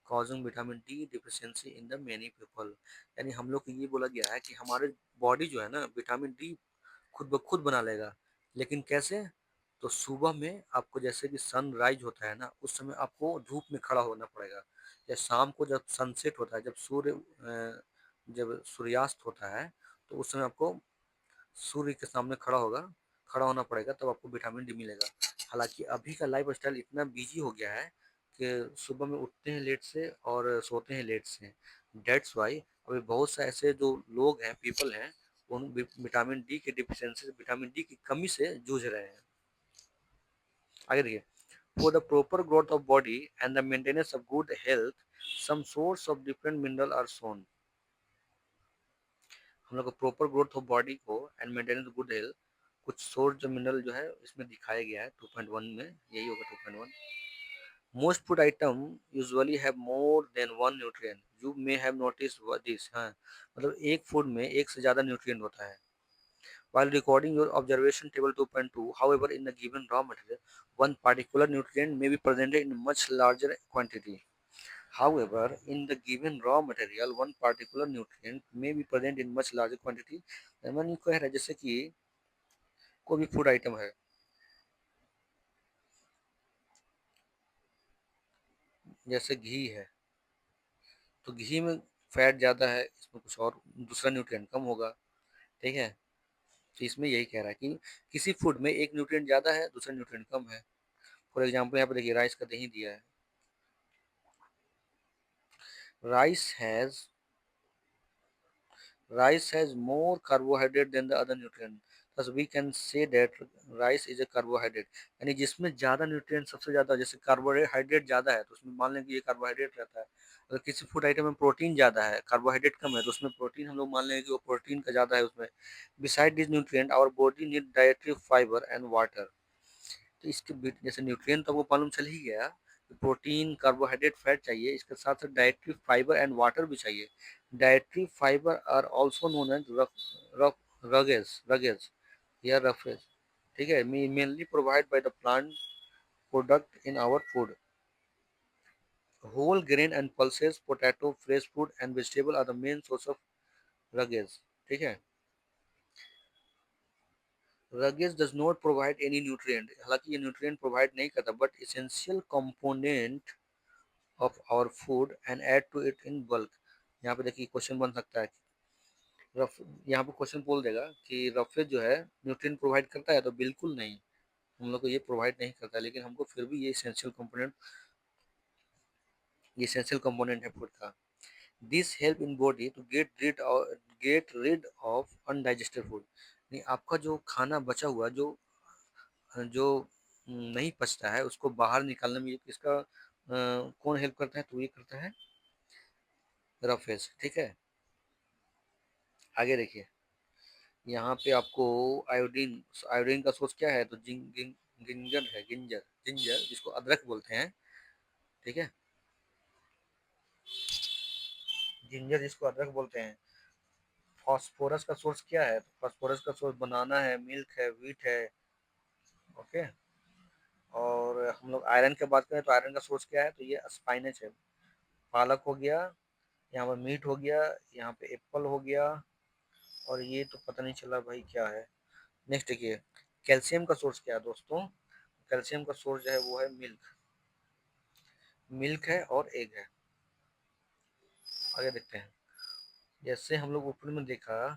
causing vitamin D deficiency in the many people. यानी हम लोग को ये बोला गया है कि हमारे बॉडी जो है ना, विटामिन डी खुद ब खुद बना लेगा, लेकिन कैसे, तो सुबह में आपको जैसे कि सनराइज होता है ना, उस समय आपको धूप में खड़ा होना पड़ेगा, या शाम को जब सनसेट होता है, जब जब सूर्यास्त होता है, तो उस समय आपको सूर्य के सामने खड़ा होना पड़ेगा, तब आपको विटामिन डी मिलेगा। हालांकि अभी का लाइफ स्टाइल इतना बिजी हो गया है कि सुबह में उठते हैं लेट से और सोते हैं लेट से, डेट्स वाई अभी बहुत से ऐसे जो लोग हैं, पीपल हैं, उन विटामिन डी की डिफिशियंसी, विटामिन डी की कमी से जूझ रहे हैं। आगे देखिए, for the proper growth of body and the maintenance of good health, some source of different mineral are shown. हम लोग को प्रॉपर ग्रोथ ऑफ बॉडी को एंड मेंटेनेंस गुड हेल्थ, कुछ सोर्स जो मिनरल जो है इसमें दिखाया गया है 2.1 में, यही होगा 2.1। Most food item usually have more than one nutrient, you may have notice this, हाँ, मतलब एक फूड में एक से ज़्यादा न्यूट्रिएंट होता है। While recording your observation table 2.2, however, in a given raw material, one particular nutrient may be presented in much larger quantity. However, in the given raw material, one particular nutrient may be present in much larger quantity. मैंने कह रहा है जैसे कि कोई भी food item है, जैसे घी है, तो घी में फैट ज़्यादा है, इसमें कुछ और दूसरा न्यूट्रिएंट कम होगा, ठीक है। तो इसमें यही कह रहा है कि किसी फूड में एक न्यूट्रिएंट ज़्यादा है, दूसरा न्यूट्रिएंट कम है। फॉर एग्जाम्पल यहाँ पे देखिए, राइस का दही दिया है, rice has rice has more carbohydrate than the other nutrient, thus we can say that rice is a carbohydrate। यानी जिसमें ज़्यादा न्यूट्रिएंट सबसे ज़्यादा, जैसे कार्बोहाइड्रेट ज़्यादा है तो उसमें मान लें कि ये कार्बोहाइड्रेट रहता है। अगर किसी फूड आइटम में प्रोटीन ज़्यादा है, कार्बोहाइड्रेट कम है, तो उसमें प्रोटीन हम लोग मान लें कि वो प्रोटीन का ज़्यादा है उसमें। Beside this nutrient our body need dietary fibre and water. तो इसके जैसे न्यूट्रिएंट तो आपको मालूम चल ही गया, प्रोटीन, कार्बोहाइड्रेट, फैट चाहिए, इसके साथ साथ डाइटरी फाइबर एंड वाटर भी चाहिए। Dietary fibre are also known as roughage या रफेज, ठीक है, mainly provide by the plant product in our food. Whole grain and pulses, potato, fresh food and vegetable are the main source of roughage, ठीक है। Roughage does not provide any nutrient, हालांकि ये nutrient provide नहीं करता, but essential component of our food and add to it in bulk. यहाँ पे देखिए question बन सकता है, रफ यहाँ पे क्वेश्चन बोल देगा कि रफेज जो है न्यूट्रिएंट प्रोवाइड करता है, तो बिल्कुल नहीं, हम लोग को ये प्रोवाइड नहीं करता, लेकिन हमको फिर भी ये इसेंशियल कंपोनेंट है फूड का। This help in body to get rid of undigested food. नहीं, आपका जो खाना बचा हुआ, जो जो नहीं पचता है, उसको बाहर निकालने में इसका कौन हेल्प करता है, तो ये करता है रफेज, ठीक है। आगे देखिए, यहाँ पे आपको आयोडीन, आयोडीन का सोर्स क्या है, तो जिंजर है, जिंजर जिसको अदरक बोलते हैं, ठीक है, जिंजर जिसको अदरक बोलते हैं। फास्फोरस का सोर्स क्या है, तो फास्फोरस का सोर्स बनाना है, मिल्क है, व्हीट है, ओके। और हम लोग आयरन की बात करें तो आयरन का सोर्स क्या है, तो ये स्पाइनच है, पालक हो गया, यहाँ पर मीट हो गया, यहाँ पे एप्पल हो गया, और ये तो पता नहीं चला भाई क्या है। नेक्स्ट देखिए, कैल्शियम का सोर्स क्या है दोस्तों? कैल्शियम का सोर्स जो है वो है मिल्क। मिल्क है और एग है। आगे देखते हैं। जैसे हम लोग ऊपर में देखा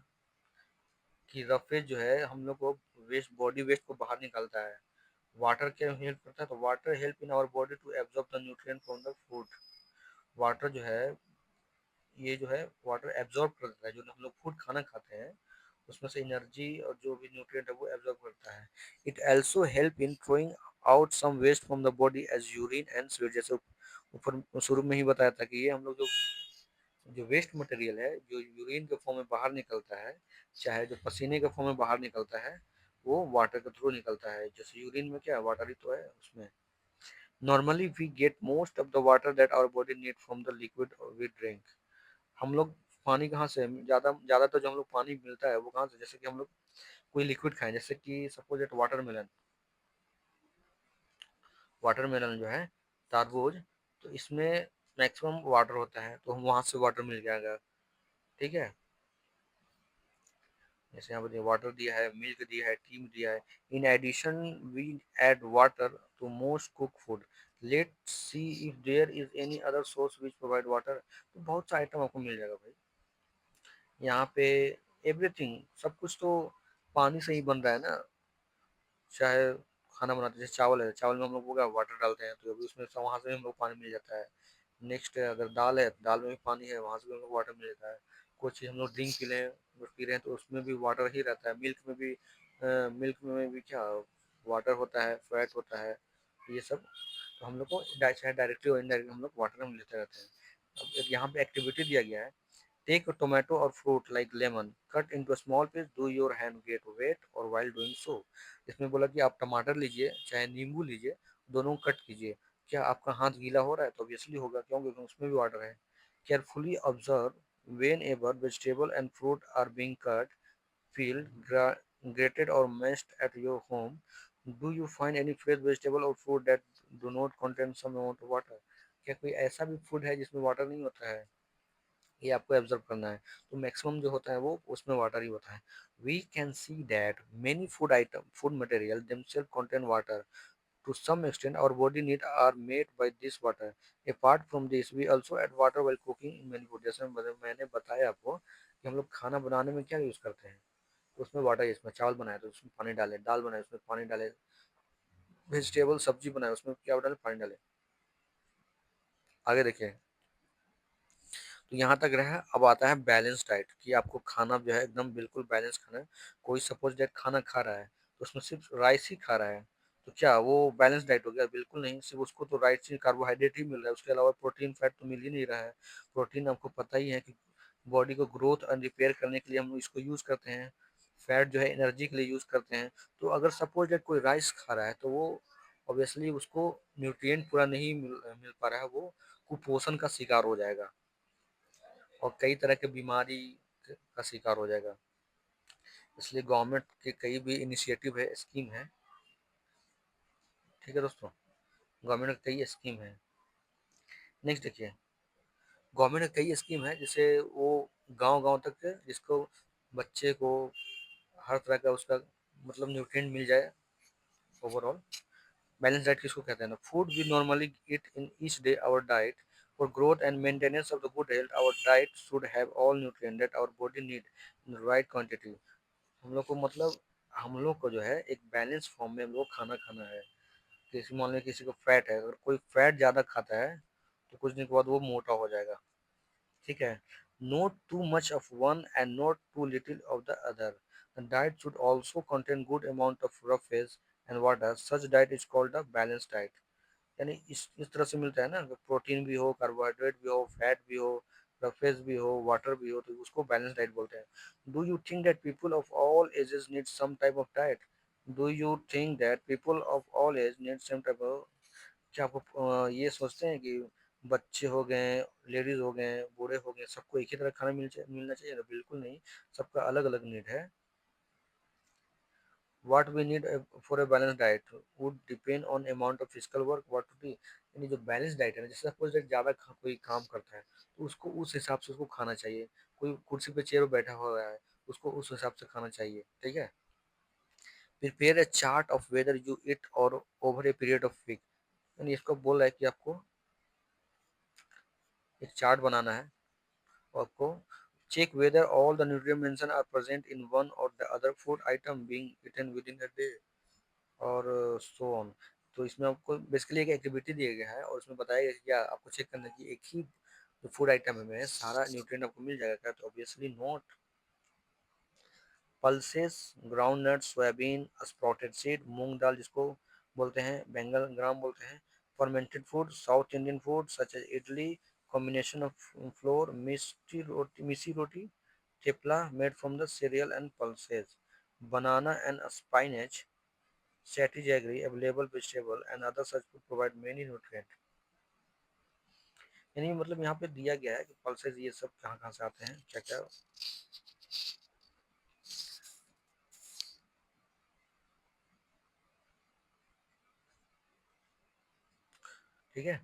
कि रफेज जो है हम लोग को वेस्ट, बॉडी वेस्ट को बाहर निकालता है। वाटर क्या हेल्प करता है? तो water help in our body to absorb the nutrient from the food. Water जो है, ये जो है वाटर एब्जॉर्ब करता है, जो हम लोग फूड खाना खाते हैं उसमें से एनर्जी और जो भी न्यूट्रिएंट है वो एब्जॉर्ब करता है। It also help in throwing out some waste from the body as urine and sweat. जैसे ऊपर शुरू में ही बताया था कि ये हम लोग जो जो वेस्ट मटेरियल है जो यूरिन के फॉर्म में बाहर निकलता है, चाहे जो पसीने के फॉर्म में बाहर निकलता है, वो वाटर के थ्रू निकलता है। जैसे यूरिन में क्या है, वाटर ही तो है उसमें। Normally we get most of the water that our body need from the liquid we drink. हम लोग पानी कहाँ से, ज्यादातर जो हम लोग पानी मिलता है वो कहाँ से? जैसे कि हम लोग कोई लिक्विड खाएं, जैसे कि सपोज एट वाटरमेलन। वाटरमेलन जो है, तरबूज, तो इसमें मैक्सिमम वाटर होता है, तो हम वहां से वाटर मिल जाएगा। ठीक है। जैसे यहाँ पर वाटर दिया है, मिल्क दिया है, टी दिया है। In addition we add water to most cook food. Let see if there is any other source which provide water. तो बहुत सा आइटम आपको मिल जाएगा भाई यहाँ पे। एवरीथिंग, सब कुछ तो पानी से ही बन रहा है ना। चाहे खाना बनाते हैं, जैसे चावल है, चावल में हम लोग वो क्या वाटर डालते हैं, तो अभी उसमें से वहाँ से भी हम लोग पानी मिल जाता है। नेक्स्ट अगर दाल है, दाल में भी पानी है, वहाँ से भी हम लोग वाटर मिल जाता है। कुछ चीज़ हम लोग ड्रिंक पी रहे हैं तो उसमें भी वाटर ही रहता है। मिल्क में भी क्या वाटर होता है, फैट होता है, ये सब। तो हम लोग को चाहे डायरेक्टली और इनडायरेक्टली हम लोग वाटर में लेते रहते हैं। अब एक यहाँ पे एक्टिविटी दिया गया है। Take a tomato or fruit like lemon, cut into a small piece, do your hand get wet or while doing so। इसमें बोला कि आप टमाटर लीजिए चाहे नींबू लीजिए, दोनों को कट कीजिए। क्या आपका हाथ गीला हो रहा है? तो ऑब्वियसली होगा, क्योंकि उसमें भी वाटर है। Carefully observe whenever vegetable and fruit are being cut, peeled, grated or mashed at your home. Do you find any fresh vegetable or fruit that do not contain some amount of water? क्या कोई ऐसा भी food है जिसमें water नहीं होता है? ये आपको ऑब्जर्व करना है। तो मैक्सिमम जो होता है वो उसमें वाटर ही होता है। We can see that many food material themself contain water to some extent. Our body need are made by this water. Apart from this we also add water while cooking in many food. जैसे मैंने बताया आपको कि हम लोग खाना बनाने में क्या यूज करते हैं, तो उसमें वाटर, इसमें चावल बनाए तो उसमें पानी डाले, दाल बनाए उसमें पानी डाले, वेजिटेबल सब्जी बनाए उसमें क्या डाले, पानी डाले। आगे देखिए। तो यहाँ तक रहा। अब आता है बैलेंस डाइट, कि आपको खाना जो है एकदम बिल्कुल बैलेंस खाना है। कोई सपोज डेट खाना खा रहा है तो उसमें सिर्फ राइस ही खा रहा है, तो क्या वो बैलेंस डाइट हो गया? बिल्कुल नहीं। सिर्फ उसको तो राइस ही, कार्बोहाइड्रेट ही मिल रहा है, उसके अलावा प्रोटीन फैट तो मिल ही नहीं रहा है। प्रोटीन आपको पता ही है कि बॉडी को ग्रोथ और रिपेयर करने के लिए हम इसको यूज करते हैं। फैट जो है एनर्जी के लिए यूज करते हैं। तो अगर सपोज डेट कोई राइस खा रहा है तो वो ऑब्वियसली उसको न्यूट्रिएंट पूरा नहीं मिल पा रहा है, वो कुपोषण का शिकार हो जाएगा और कई तरह के बीमारी का शिकार हो जाएगा। इसलिए गवर्नमेंट के कई भी इनिशिएटिव है, स्कीम है। ठीक है दोस्तों, गवर्नमेंट का कई स्कीम है। नेक्स्ट देखिए, गवर्नमेंट का कई स्कीम है जिसे वो गांव गांव तक के, जिसको बच्चे को हर तरह का उसका मतलब न्यूट्रिएंट मिल जाए ओवरऑल। बैलेंस डाइट किसको कहते हैं ना? Food we normally eat in each day our diet for growth and maintenance of the good health. Our diet should have all nutrient that our body need in right quantity. हम लोग को मतलब हम लोग को जो है एक बैलेंस फॉर्म में हम लोग खाना खाना है। किसी मान लो किसी को फैट है, अगर कोई फैट ज़्यादा खाता है तो कुछ दिन के बाद वो मोटा हो जाएगा। ठीक है। Not too much of one and not too little of the other. The diet should also contain good amount of roughage and water. Such diet is called a balance diet. यानी इस तरह से मिलता है ना, प्रोटीन भी हो, carbohydrate भी हो, फैट भी हो, रफेज भी हो, वाटर भी हो, तो उसको बैलेंस डाइट बोलते हैं। Do you think that people of all ages need some type of diet? Do you think that people of all age need some type of, क्या आपको ये सोचते हैं कि बच्चे हो गए, लेडीज हो गए, बूढ़े हो गए, सबको एक ही तरह खाना मिलना चाहिए? तो बिल्कुल नहीं, सबका अलग अलग नीड है। what we need for a balanced diet would depend on amount of physical work what to do। यानी जो बैलेंस डाइट है ना, जैसे सपोज ज़्यादा कोई काम करता है तो उसको उस हिसाब से उसको खाना चाहिए। कोई कुर्सी पे चेयर पे बैठा हुआ है, उसको उस हिसाब से खाना चाहिए, ठीक है। Prepare a chart of whether you eat और over a period of week, यानी इसको बोल रहा है कि आपको एक चार्ट बनाना है और आपको check whether all the nutrient mention are present in one और the other food item being eaten within a day और सो ऑन। तो इसमें आपको बेसिकली एक एक्टिविटी दिया गया है और उसमें बताया गया है कि क्या आपको चेक करना है कि एक ही जो फूड आइटम में सारा न्यूट्रिएंट आपको मिल जाएगा क्या, तो obviously not. Pulses, groundnut, soybean, sprouted seed, moong dal जिसको बोलते हैं, बैंगन ग्राम बोलते हैं, fermented food, south Indian food such as idli, combination of flour, missi roti, thepla made from the cereal and pulses, banana and spinach, satay jaggery, available vegetable and other such food provide many nutrient। यानी मतलब यहाँ पे दिया गया है कि पल्सेस ये सब कहाँ कहाँ से आते हैं, क्या क्या। ठीक है,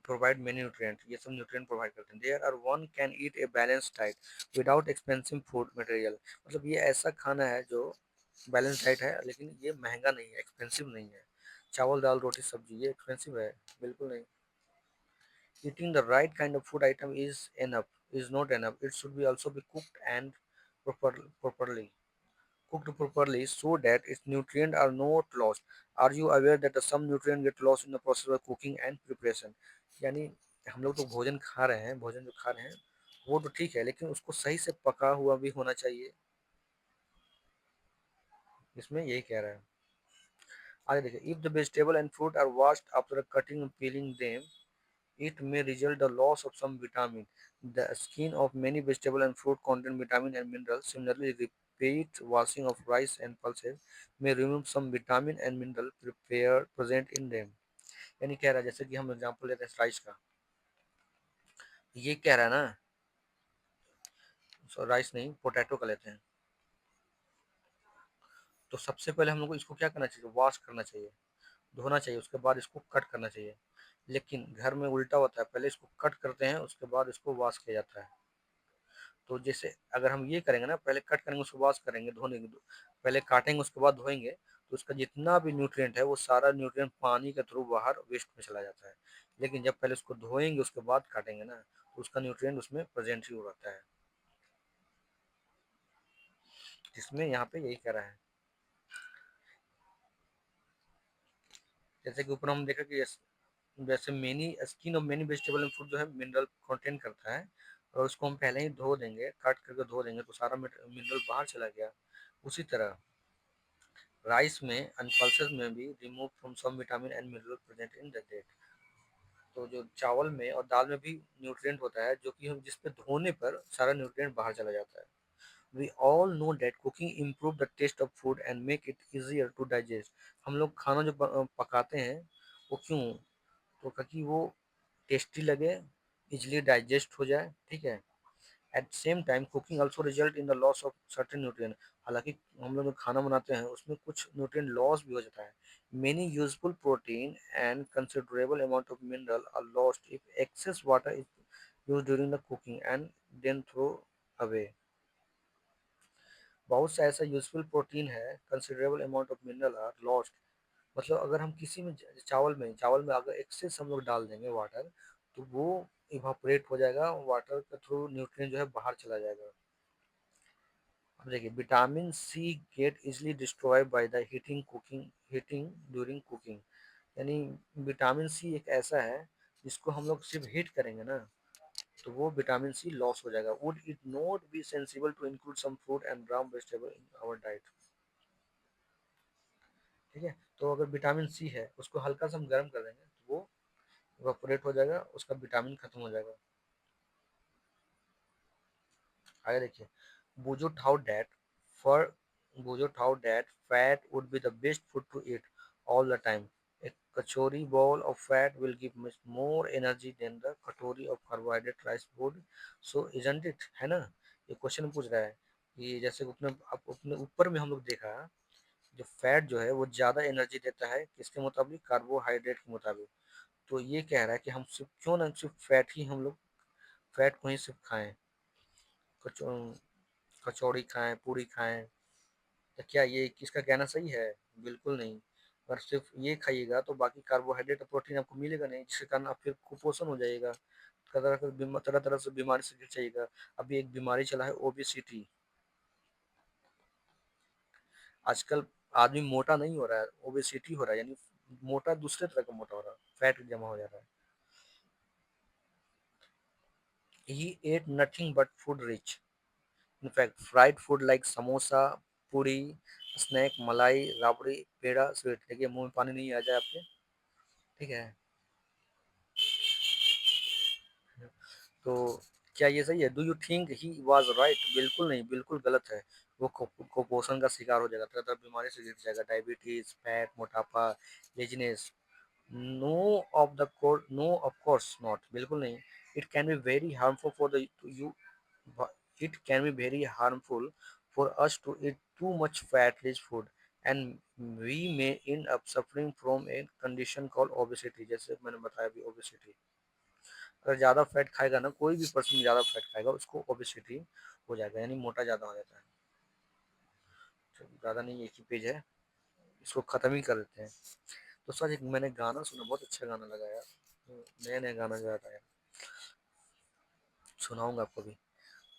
प्रोवाइड मेनी न्यूट्रिएंट, ये सब न्यूट्रिएंट प्रोवाइड करते हैं। There are one can eat a balance diet without expensive food material, मतलब ये ऐसा खाना है जो बैलेंस डाइट है लेकिन ये महंगा नहीं है, एक्सपेंसिव नहीं है। चावल दाल रोटी सब्जी ये एक्सपेंसिव है, बिल्कुल नहीं। Eating the right kind of food item is not enough, it should be also be cooked and properly cooked properly so that its nutrients are not lost। Are you aware that some nutrients get lost in the process of cooking and preparation। यानी हम लोग तो भोजन खा रहे हैं, भोजन जो खा रहे हैं वो तो ठीक है लेकिन उसको सही से पका हुआ भी होना चाहिए, इसमें यही कह रहा है। आगे देखिए, if the vegetable and fruit are washed after cutting and peeling them, it may result the loss of some vitamin। The skin of many vegetable and fruit contain vitamin and minerals। Similarly, repeat washing of rice and pulses may remove some vitamin and mineral prepared present in them। यानी कह रहा है, जैसे कि हम example लेते हैं rice का, ये कह रहा है ना, राइस नहीं पोटैटो का लेते हैं। तो सबसे पहले हम लोग को इसको क्या करना चाहिए, वॉश करना चाहिए, धोना चाहिए, उसके बाद इसको कट करना चाहिए। लेकिन घर में उल्टा होता है, पहले इसको कट करते हैं उसके बाद इसको वॉश किया जाता है। तो जैसे अगर हम ये करेंगे ना, पहले कट करेंगे उसको वॉश करेंगे धोने, पहले काटेंगे उसके बाद धोएंगे, तो उसका जितना भी न्यूट्रिएंट है वो सारा न्यूट्रिएंट पानी के थ्रू बाहर वेस्ट में चला जाता है। लेकिन जब पहले उसको धोएंगे उसके बाद काटेंगे ना, तो उसका न्यूट्रिएंट उसमें प्रेजेंट ही हो रहता है, जिसमें यहाँ पे यही कह रहा है। जैसे कि ऊपर हम देखा कि वैसे मेनी स्किन और मेनी वेजिटेबल एंड फ्रूट जो है मिनरल कंटेन करता है, और उसको हम पहले ही धो देंगे, काट करके धो देंगे तो सारा मिनरल बाहर चला गया। उसी तरह राइस में एंड पल्सेस में भी remove from some vitamin and mineral present in the diet. तो जो चावल में और दाल में भी न्यूट्रिएंट होता है जो कि हम जिस पे धोने पर सारा न्यूट्रिएंट बाहर चला जाता है। We all know that cooking improve the taste of food and make it easier to digest. हम लोग खाना जो पकाते हैं वो क्यों, तो ताकि वो टेस्टी लगे, इजिली डाइजेस्ट हो जाए, ठीक है। At same time cooking also result in the loss of certain nutrient, हालांकि हम लोग जो खाना बनाते हैं उसमें कुछ न्यूट्रिएंट लॉस भी हो जाता है। Many useful protein and considerable amount of mineral are lost if excess water is used during the cooking and then throw away. बहुत सा ऐसा यूजफुल प्रोटीन है, considerable amount of mineral are lost, मतलब अगर हम किसी में चावल में अगर एक्सेस हम लोग डाल देंगे वाटर, तो वो इवापोरेट हो जाएगा, वाटर के थ्रू न्यूट्रिएंट जो है बाहर चला जाएगा। अब देखिए, vitamin C get easily destroy by the heating during cooking, यानी विटामिन सी एक ऐसा है जिसको हम लोग सिर्फ हीट करेंगे ना, तो वो विटामिन सी लॉस हो जाएगा। Would it not be sensible to include some fruit and ग्राम वेजिटेबल इन आवर डाइट। ठीक है, तो अगर विटामिन सी है उसको हल्का सा हम गर्म कर देंगे तो वो इवापोरेट हो जाएगा, उसका विटामिन खत्म हो जाएगा। आगे देखिए, बुजो थाउ दैट फॉर बुजो though that fat would be the best food to eat all the time. A kachori bowl of fat will give much more energy than the कटोरी of carbohydrate rice food, so isn't it, है ना। ये question पूछ रहा है कि जैसे अपने ऊपर में हम लोग देखा, जो फैट जो है वो ज़्यादा एनर्जी देता है किसके मुताबिक, कार्बोहाइड्रेट के मुताबिक। तो ये कह रहा है कि हम सिर्फ क्यों ना सिर्फ फैट ही हम लोग फैट को ही सिर्फ खाएं, कचौड़ी खाएं, पूरी खाएं, तो क्या ये किसका कहना सही है? बिल्कुल नहीं। अगर सिर्फ ये खाइएगा तो बाकी कार्बोहाइड्रेट और प्रोटीन आपको मिलेगा नहीं, जिसके कारण आप फिर कुपोषण हो जाएगा, तरह तरह से बीमारी से घिर जाइएगा। अभी एक बीमारी चला है ओबेसिटी। आजकल आदमी मोटा नहीं हो रहा है, ओबेसिटी हो रहा है, यानी मोटा दूसरे तरह का मोटा हो रहा है, फैट जमा हो जा रहा है। He ate nothing but food rich. In fact, fried food like samosa, पूरी, स्नैक, मलाई, राबड़ी, पेड़ा, स्वीट। देखिए मुंह में पानी नहीं आ जाए आपके, ठीक है? तो क्या ये सही है? Do you think he was right? बिल्कुल नहीं, बिल्कुल गलत है। वो कुपोषण का शिकार हो जाएगा, तरह तरह बीमारी से गिर जाएगा, डायबिटीज, फैट, मोटापा, laziness. No of the course, no of course not, बिल्कुल नहीं। It can be very harmful for the you, it can be very harmful for us to eat too much fat rich food, and we may end up suffering from a condition called obesity। जैसे मैंने बताया अभी, obesity। अगर ज़्यादा fat खाएगा ना, कोई भी पर्सन ज़्यादा फैट खाएगा, उसको ओबेसिटी हो जाएगा, यानी मोटा ज़्यादा हो जाता है। तो ज़्यादा नहीं, एक ही पेज है, इसको ख़त्म ही कर देते हैं। तो सर एक मैंने गाना सुना, बहुत अच्छा गाना लगा यार, नया नया गाना जो आता है, सुनाऊंगा आपको भी।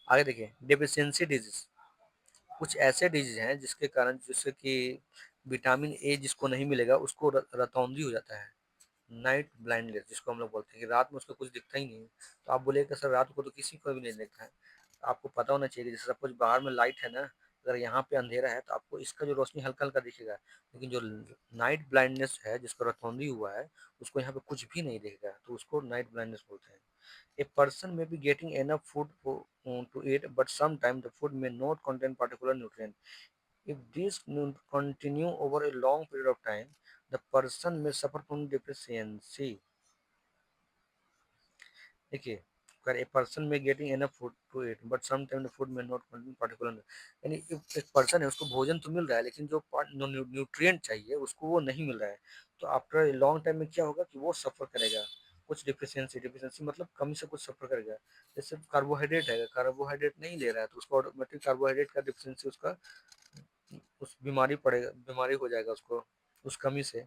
आगे देखिए, डेफिशिएंसी डिजीज। कुछ ऐसे डिजीज हैं जिसके कारण, जैसे कि विटामिन ए जिसको नहीं मिलेगा उसको रतौंधी हो जाता है, नाइट ब्लाइंडनेस जिसको हम लोग बोलते हैं, कि रात में उसको कुछ दिखता ही नहीं। तो आप बोलेगा सर रात को तो किसी को भी नहीं दिखता है। तो आपको पता होना चाहिए कि जैसे सपोज बाहर में लाइट है ना, अगर यहाँ पे अंधेरा है तो आपको इसका जो रोशनी हल्का हल्का दिखेगा, लेकिन जो नाइट ब्लाइंडनेस है जिसको रतौंधी हुआ है, उसको यहाँ पे कुछ भी नहीं दिखेगा, तो उसको नाइट ब्लाइंडनेस बोलते हैं। A person may be getting enough food to eat, but sometimes the food may not contain particular nutrient. If these continue over a long period of time, the person may suffer from deficiency। देखिए, अगर a person may getting enough food to eat but some time the food may not contain particular, यानी एक person है उसको भोजन तो मिल रहा है, लेकिन जो न्यूट्रिएंट चाहिए उसको वो नहीं मिल रहा है। तो आफ्टर लॉन्ग टाइम में क्या होगा कि वो सफर करेगा कुछ डिफिशियंसी, डिफिशियंसी मतलब कमी से कुछ सफर करेगा। जैसे कार्बोहाइड्रेट है, कार्बोहाइड्रेट नहीं ले रहा है तो उसको ऑटोमेटिक कार्बोहाइड्रेट का डिफिशियंसी, उसका उस बीमारी पड़ेगा, बीमारी हो जाएगा उसको उस कमी से।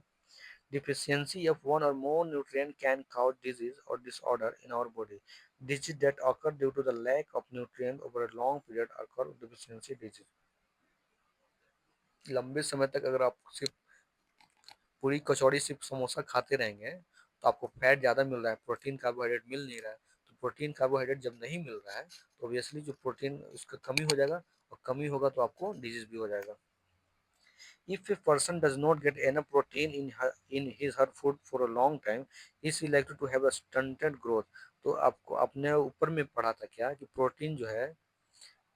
Deficiency of one or more nutrient can cause disease or disorder in our body. Disease that occur due to the lack of nutrient over a long period are called deficiency disease। लंबे समय तक अगर आप सिर्फ पूरी कचौड़ी, सिर्फ समोसा खाते रहेंगे, तो आपको फैट ज़्यादा मिल रहा है, प्रोटीन कार्बोहाइड्रेट मिल नहीं रहा है। तो प्रोटीन कार्बोहाइड्रेट जब नहीं मिल रहा है तो ऑब्वियसली जो प्रोटीन उसका कमी हो जाएगा, और कमी होगा तो आपको डिजीज भी हो जाएगा। If a person does not get enough protein in his her food for a long time, he is likely to have a stunted growth। तो आपको अपने ऊपर में पढ़ा था क्या कि प्रोटीन जो है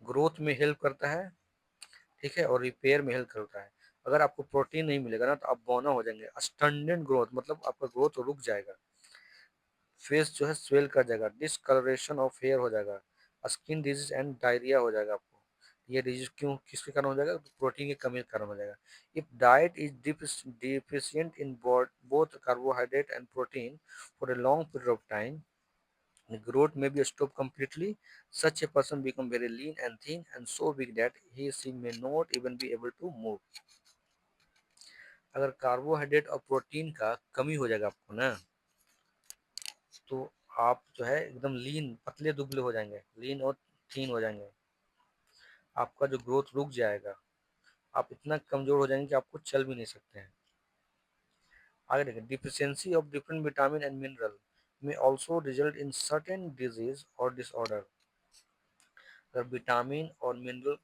ग्रोथ में हेल्प करता है, ठीक है, और रिपेयर में हेल्प करता है। अगर आपको प्रोटीन नहीं मिलेगा ना तो आप बौना हो जाएंगे, स्टंटेड ग्रोथ मतलब आपका ग्रोथ रुक जाएगा, फेस जो है स्वेल कर जाएगा, डिसकलरेशन ऑफ हेयर हो जाएगा, स्किन डिजीज एंड डायरिया हो जाएगा आपको। ये डिजीज क्यों, किसके कारण हो जाएगा? तो प्रोटीन की कमी के कारण हो जाएगा। If diet is deficient in both carbohydrate and protein for a long period of time, the growth may be stopped completely। Such a person become very lean and thin and so big that she may not even be able to move। अगर carbohydrate और protein का कमी हो जाएगा आपको ना, तो आप जो है एकदम लीन, पतले दुबले हो जाएंगे, लीन और थीन हो जाएंगे, आपका जो ग्रोथ रुक जाएगा, आप इतना कमजोर हो जाएंगे कि आप कुछ चल भी नहीं सकते हैं। आगे देखें, deficiency of different vitamin and mineral में also result in certain disease और डिसऑर्डर। अगर विटामिन और मिनरल,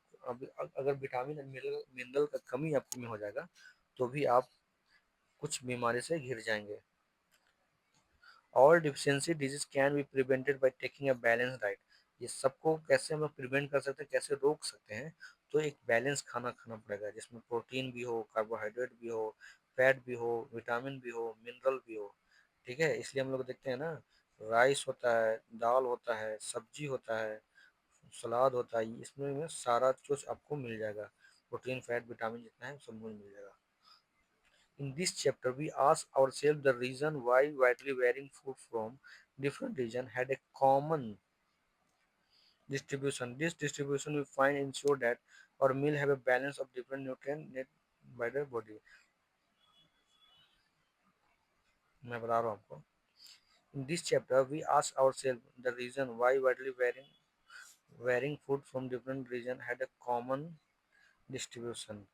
अगर विटामिन एंड मिनरल मिनरल का कमी आपको में हो जाएगा तो भी आप कुछ बीमारी से घिर जाएंगे। All deficiency disease can be prevented by taking a balance diet. ये सबको कैसे हम प्रिवेंट कर सकते हैं, कैसे रोक सकते हैं? तो एक बैलेंस खाना खाना पड़ेगा जिसमें प्रोटीन भी हो, कार्बोहाइड्रेट भी हो, फैट भी हो, विटामिन भी हो, मिनरल भी हो, ठीक है? इसलिए हम लोग देखते हैं ना, राइस होता है, दाल होता है, सब्जी होता है, सलाद होता है, इसमें में सारा कुछ आपको मिल जाएगा, प्रोटीन फैट विटामिन जितना है सब मिल जाएगा। In this chapter, we ask ourselves the reason why widely varying food from different regions had a common distribution. This distribution we find ensure that our meal have a balance of different nutrient need by the body. मैं बता रहा हूँ आपको. In this chapter, we ask ourselves the reason why widely varying food from different region had a common distribution.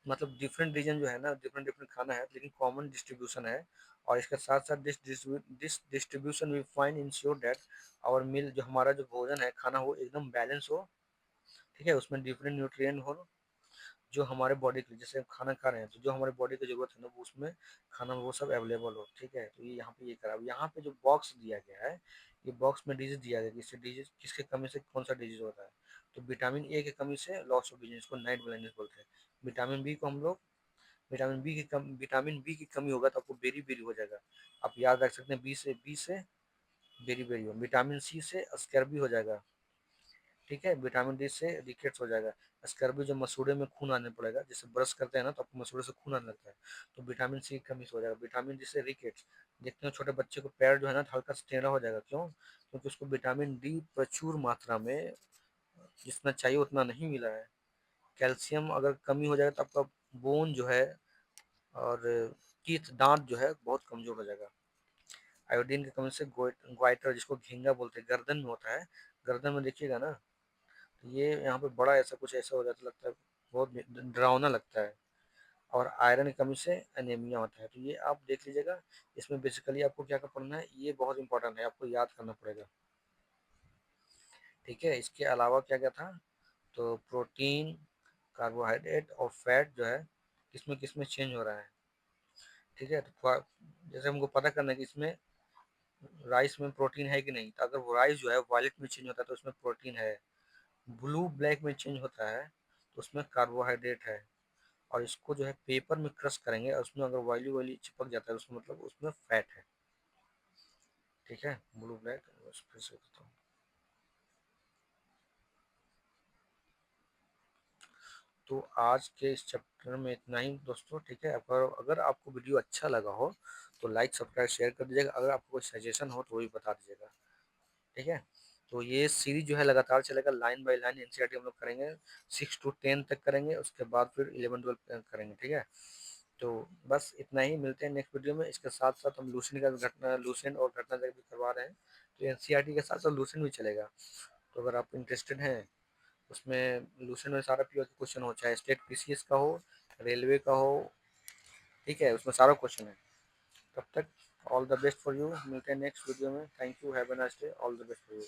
मतलब different reason जो है ना, different different खाना है लेकिन कॉमन डिस्ट्रीब्यूशन है. और इसके साथ साथ this distribution we find ensure that our meal, जो हमारा जो भोजन है खाना हो एकदम बैलेंस हो. ठीक है, उसमें डिफरेंट न्यूट्रिएंट हो जो हमारे बॉडी के लिए, जैसे हम खाना खा रहे हैं तो जो हमारे बॉडी की जरूरत है ना वो उसमें खाना वो सब अवेलेबल हो. ठीक है, तो ये यहाँ पे ये करा. यहाँ पे जो बॉक्स दिया गया है, ये बॉक्स में डिजीज दिया गया है, किससे डिजीज, किसके कमी से कौन सा डिजीज होता है. तो विटामिन ए की कमी से लॉस ऑफ विजन, इसको नाइट ब्लाइंडनेस बोलते हैं. विटामिन बी को हम लोग, विटामिन बी की कमी होगा तो आपको बेरी बेरी हो जाएगा. आप याद रख सकते हैं, बी से बेरी बेरी हो. विटामिन सी से स्कैर्बी हो जाएगा. ठीक है, विटामिन डी से रिकेट्स हो जाएगा. स्कर्वी जो मसूड़े में खून आने पड़ेगा, जैसे ब्रश करते हैं ना तो आपको मसूड़े से खून आने लगता है, तो विटामिन सी की कमी से हो जाएगा. विटामिन डी से रिकेट्स. देखते हो छोटे बच्चे को पैर जो है ना हल्का सा टेढ़ा हो जाएगा, क्यों? क्योंकि उसको विटामिन डी प्रचुर मात्रा में जितना चाहिए उतना नहीं मिला है. कैल्शियम अगर कमी हो जाएगा तो आपका बोन जो है और टीथ, दांत जो है बहुत कमजोर हो जाएगा. आयोडीन की कमी से ग्वाइटर, जिसको घिंगा बोलते हैं, गर्दन में होता है. गर्दन में देखिएगा ना, तो ये यहाँ पे बड़ा ऐसा कुछ ऐसा हो जाता, लगता है बहुत डरावना लगता है. और आयरन की कमी से एनीमिया होता है. तो ये आप देख लीजिएगा. इसमें बेसिकली आपको क्या क्या पढ़ना है, ये बहुत इंपॉर्टेंट है, आपको याद करना पड़ेगा. ठीक है, इसके अलावा क्या क्या था, तो प्रोटीन, कार्बोहाइड्रेट और फैट जो है किसमें किसमें चेंज हो रहा है. ठीक है, तो जैसे हमको पता करना है कि इसमें राइस में प्रोटीन है कि नहीं, तो अगर वो राइस जो है वायलेट में चेंज होता है तो उसमें प्रोटीन है. ब्लू ब्लैक में चेंज होता है तो उसमें कार्बोहाइड्रेट है. और इसको जो है पेपर में क्रश करेंगे और उसमें अगर वायली वायली चिपक जाता है उसमें मतलब उसमें फैट है. ठीक है, ब्लू ब्लैक फिर से करता हूँ. तो आज के इस चैप्टर में इतना ही दोस्तों. ठीक है, अगर अगर आपको वीडियो अच्छा लगा हो तो लाइक सब्सक्राइब शेयर कर दीजिएगा. अगर आपको कोई सजेशन हो तो वो भी बता दीजिएगा. ठीक है, तो ये सीरीज जो है लगातार चलेगा, लाइन बाय लाइन एनसीईआरटी हम लोग करेंगे. 6 to 10 तक करेंगे, उसके बाद फिर 11 12 करेंगे. ठीक है, तो बस इतना ही. मिलते हैं नेक्स्ट वीडियो में. इसके साथ साथ हम लूसेंट का घटना, लूसेंट और घटना भी करवा रहे हैं, तो एनसीईआरटी के साथ साथ लूसेंट भी चलेगा. तो अगर आप इंटरेस्टेड हैं उसमें, लूसेंट में सारा पीओ का क्वेश्चन हो, चाहे स्टेट पीसीएस का हो, रेलवे का हो. ठीक है, उसमें सारा क्वेश्चन है. तब तक all the best for you. मिलते हैं नेक्स्ट वीडियो में. Thank you, have a nice day, all the best for you.